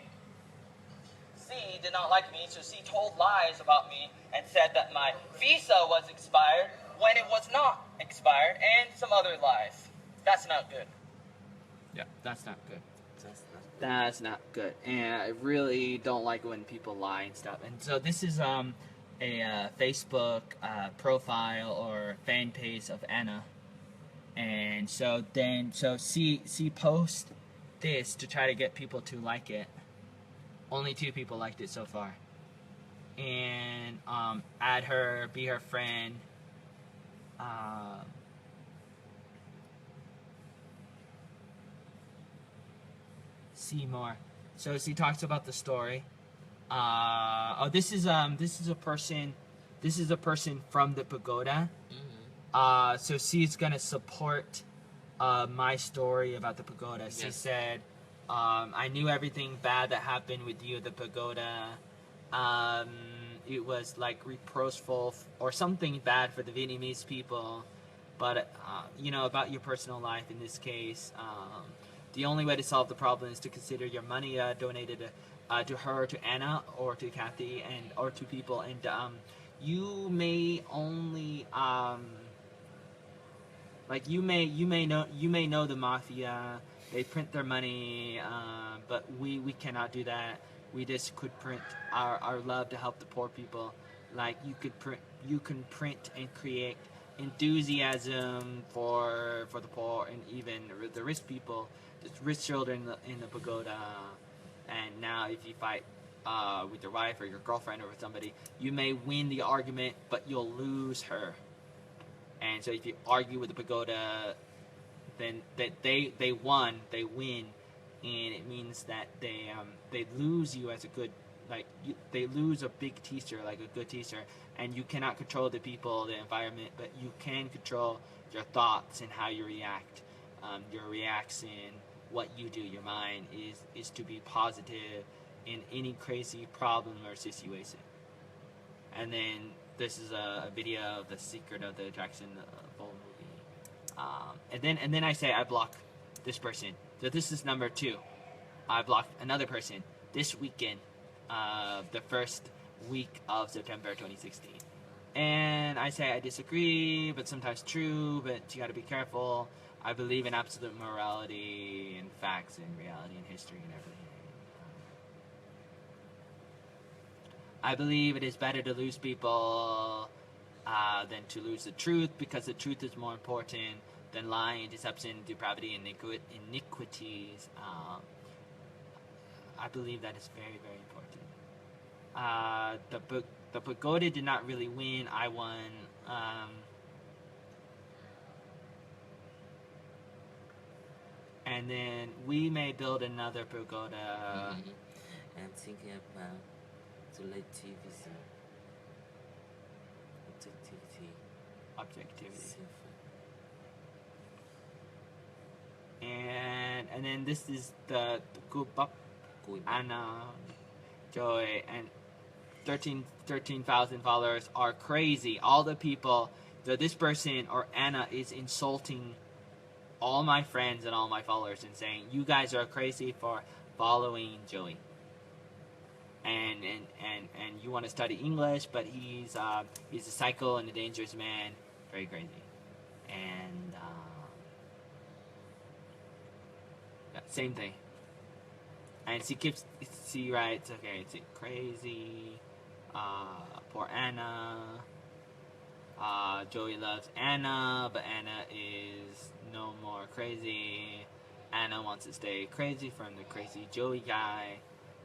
she did not like me, so she told lies about me and said that my visa was expired when it was not expired, and some other lies. That's not good. Yeah, that's not good. That's not. That's not good, and I really don't like when people lie and stuff. And so this is a Facebook profile or fan page of Anna, and so she posts this to try to get people to like it. Only 2 people liked it so far, and add her, be her friend. See more. So she talks about the story. This is a person from the Pagoda. So she's gonna support my story about the Pagoda. She Yes. said, I knew everything bad that happened with you at the Pagoda. It was like reproachful or something bad for the Vietnamese people, but about your personal life in this case. The only way to solve the problem is to consider your money donated to her, to Anna, or to Kathy, or to people, and you may only like you may know the mafia. They print their money, but we cannot do that. We just could print our love to help the poor people. Like you can print and create enthusiasm for the poor and even the rich people, the rich children in the pagoda. And now if you fight with your wife or your girlfriend or with somebody, you may win the argument, but you'll lose her. And so if you argue with the pagoda, then they win, and it means that they lose you as a good, they lose a big teacher, like a good teacher, and you cannot control the people, the environment, but you can control your thoughts and how you react. Your reaction, what you do, your mind is to be positive in any crazy problem or situation. And then this is a video of the secret of the Jackson Hole movie. And then I say I block this person. So this is number 2. I blocked another person this weekend, the first week of September 2016. And I say I disagree, but sometimes true, but you gotta be careful. I believe in absolute morality and facts and reality and history and everything. I believe it is better to lose people than to lose the truth, because the truth is more important than lying, deception, depravity, and iniquities. I believe that is very, very important. The Pagoda did not really win. I won. And then we may build another pagoda. I'm thinking about relativity, Objectivity. And then this is the Gubap, Anna, Joy, and 13,000 followers are crazy. All the people, this person or Anna is insulting all my friends and all my followers and saying, you guys are crazy for following Joey. And you want to study English, but he's a psycho and a dangerous man. Very crazy. And same thing. And she writes, okay, it's crazy. Poor Anna. Joey loves Anna, but Anna is no more crazy. Anna wants to stay crazy from the crazy Joey guy.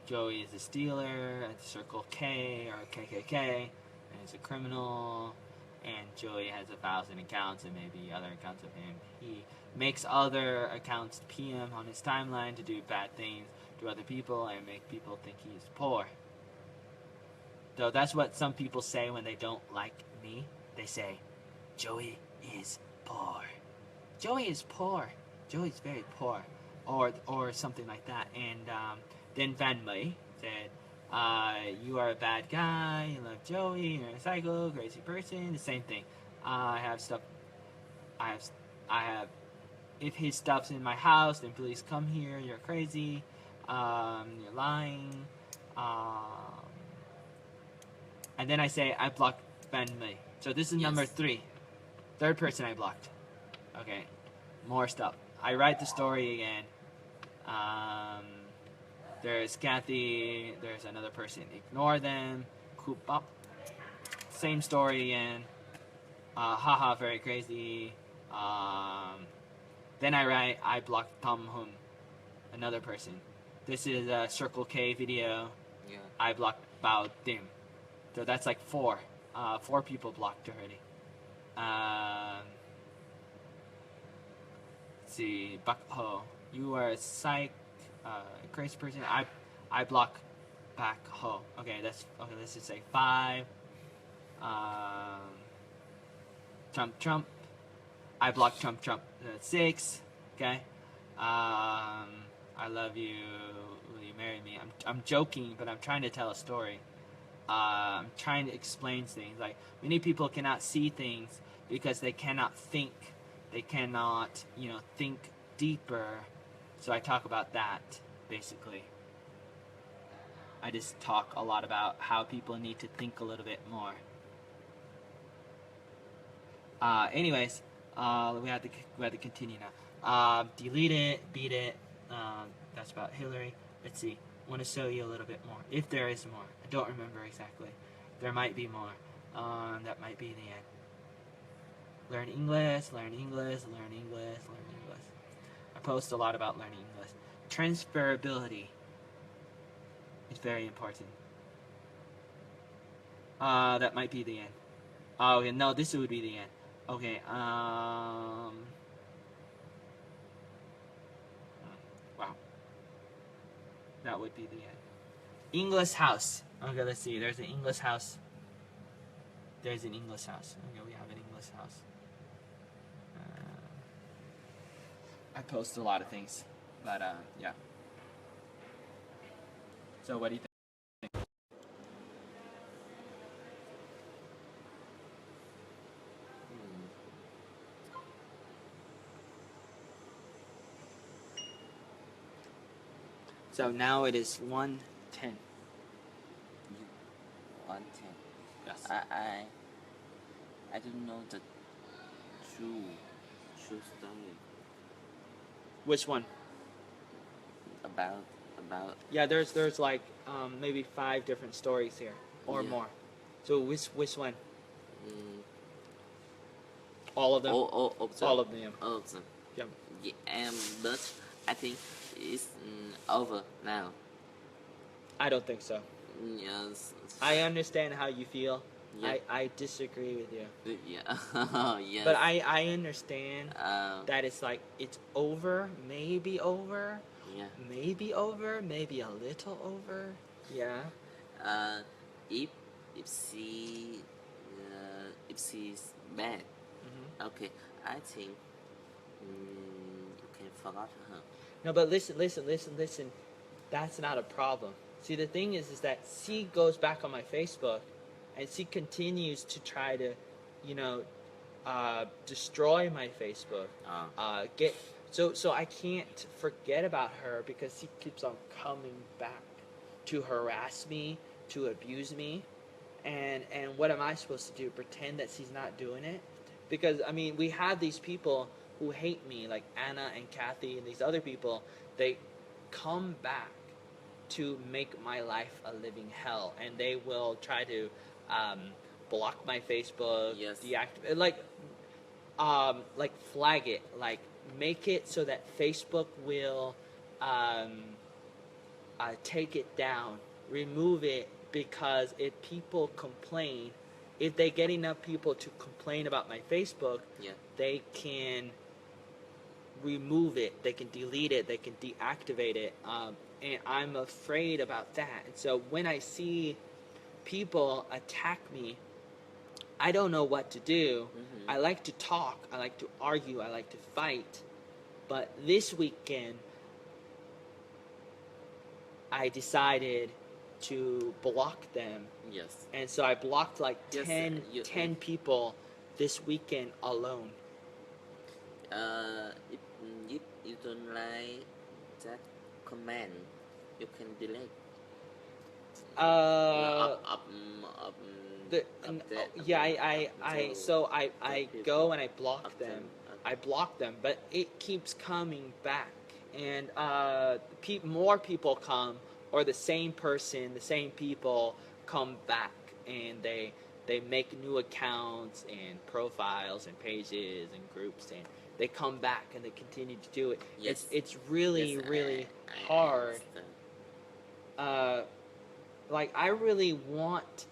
Joey is a stealer at the Circle K or KKK, and he's a criminal. And Joey has 1,000 accounts and maybe other accounts of him. He makes other accounts PM on his timeline to do bad things to other people and make people think he's poor. So that's what some people say when they don't like me. They say, Joey is poor. Joey is poor. Joey's very poor. Or something like that. And then Van Mei said, you are a bad guy, you love Joey, you're a psycho, crazy person, the same thing. I have, if his stuff's in my house, then please come here, you're crazy, you're lying. And then I say, I blocked Van Mei. So this is number 3. Third person I blocked. Okay, more stuff. I write the story again. There's Kathy, there's another person, ignore them, coop up, same story again, haha, very crazy. Then I write, I blocked Tom Hum, another person. This is a Circle K video. Yeah. I blocked Bao Dim. So that's like 4. 4 people blocked already. Let's see, Bak Ho, you are a psych. Crazy person. I block Bak Ho. Okay, let's just say 5. Trump. I block Trump. 6. Okay. I love you. Will you marry me? I'm joking, but I'm trying to tell a story. I'm trying to explain things. Like, many people cannot see things because they cannot think. They cannot, think deeper. So I talk about that, basically. I just talk a lot about how people need to think a little bit more. Anyways, we have to continue now. Delete it, beat it. That's about Hillary. Let's see. I want to show you a little bit more, if there is more. I don't remember exactly. There might be more. That might be the end. Learn English, learn English, learn English, learn English. I post a lot about learning English. Transferability is very important. That might be the end. Oh, okay, no, this would be the end. Okay, wow. That would be the end. English house. Okay, let's see. There's an English house. There's an English house. Okay, we have an English house. I post a lot of things, but yeah. So what do you think? So now it is 1:10. You 110. Yes. I don't know the true story Which one? about Yeah, there's like maybe 5 different stories here or Yeah. more. So which one? mm, All of them. all of them. All of them. All of them. Yeah. Yeah, but I think it's over now. I don't think so. Yes. I understand how you feel. Yeah. I disagree with you. Yeah. Yes. But I understand Uh, that it's like it's over, maybe over, yeah. maybe over, maybe a little over. Yeah. Uh, if if she if she's bad, Hmm. okay, I think you can forget her. No, but listen. That's not a problem. See, the thing is that she goes back on my Facebook, and she continues to try to, you know, destroy my Facebook. So I can't forget about her because she keeps on coming back to harass me, to abuse me, and what am I supposed to do? Pretend that she's not doing it? Because I mean, we have these people who hate me, like Anna and Kathy and these other people. They come back to make my life a living hell, and they will try to block my Facebook, Yes. deactivate, like flag it, like make it so that Facebook will take it down, remove it, because if people complain, if they get enough people to complain about my Facebook, Yeah. they can remove it, they can delete it, they can deactivate it, and I'm afraid about that. And so when I see people attack me, I don't know what to do. Mhm. I like to talk, I like to argue, I like to fight, but this weekend I decided to block them, Yes. and so I blocked like Yes, 10 people this weekend alone. If you don't like that comment, you can delete. I go and I block them. I block them, but it keeps coming back, and more people come, or the same person, the same people come back, and they make new accounts and profiles and pages and groups, and they come back and they continue to do it. Yes. It's really Yes, really I hard. understand. Like I really want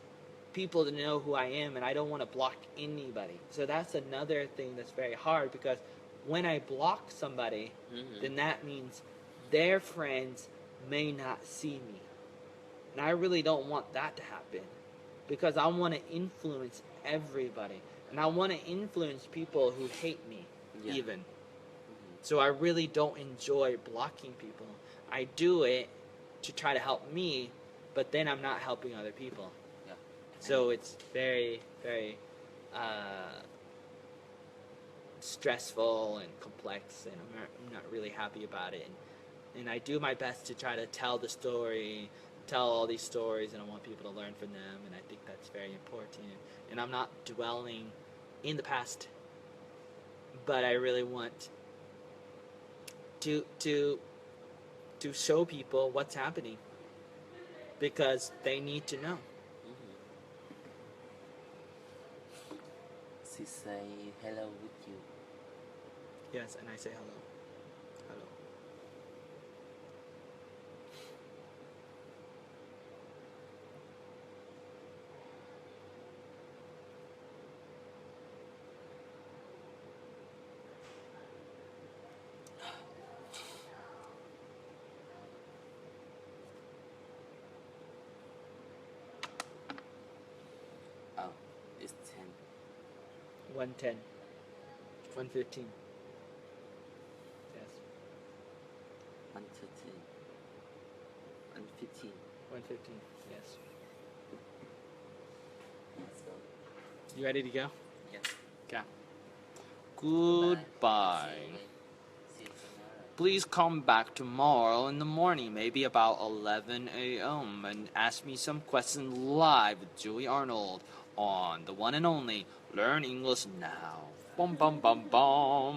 people to know who I am, and I don't want to block anybody. So that's another thing that's very hard, because when I block somebody, Mhm. then that means their friends may not see me. And I really don't want that to happen, because I want to influence everybody. And I want to influence people who hate me, Yeah. even. Mhm. So I really don't enjoy blocking people. I do it to try to help me, but then I'm not helping other people. Yeah. So it's very, very stressful and complex, and I'm not really happy about it. And I do my best to try to tell all these stories, and I want people to learn from them, and I think that's very important. And I'm not dwelling in the past but I really want to show people what's happening because they need to know. Mm-hmm. She say hello with you. Yes, and I say hello. Hello. Oh, it's 10. 110. 115. Yes. 113. 115. 115. Yes. Let's go. You ready to go? Yes. Okay. Goodbye. See you tomorrow. Please come back tomorrow in the morning, maybe about 11 a.m., and ask me some questions live with Julie Arnold on the one and only Learn English Now. Bum bum bum bum.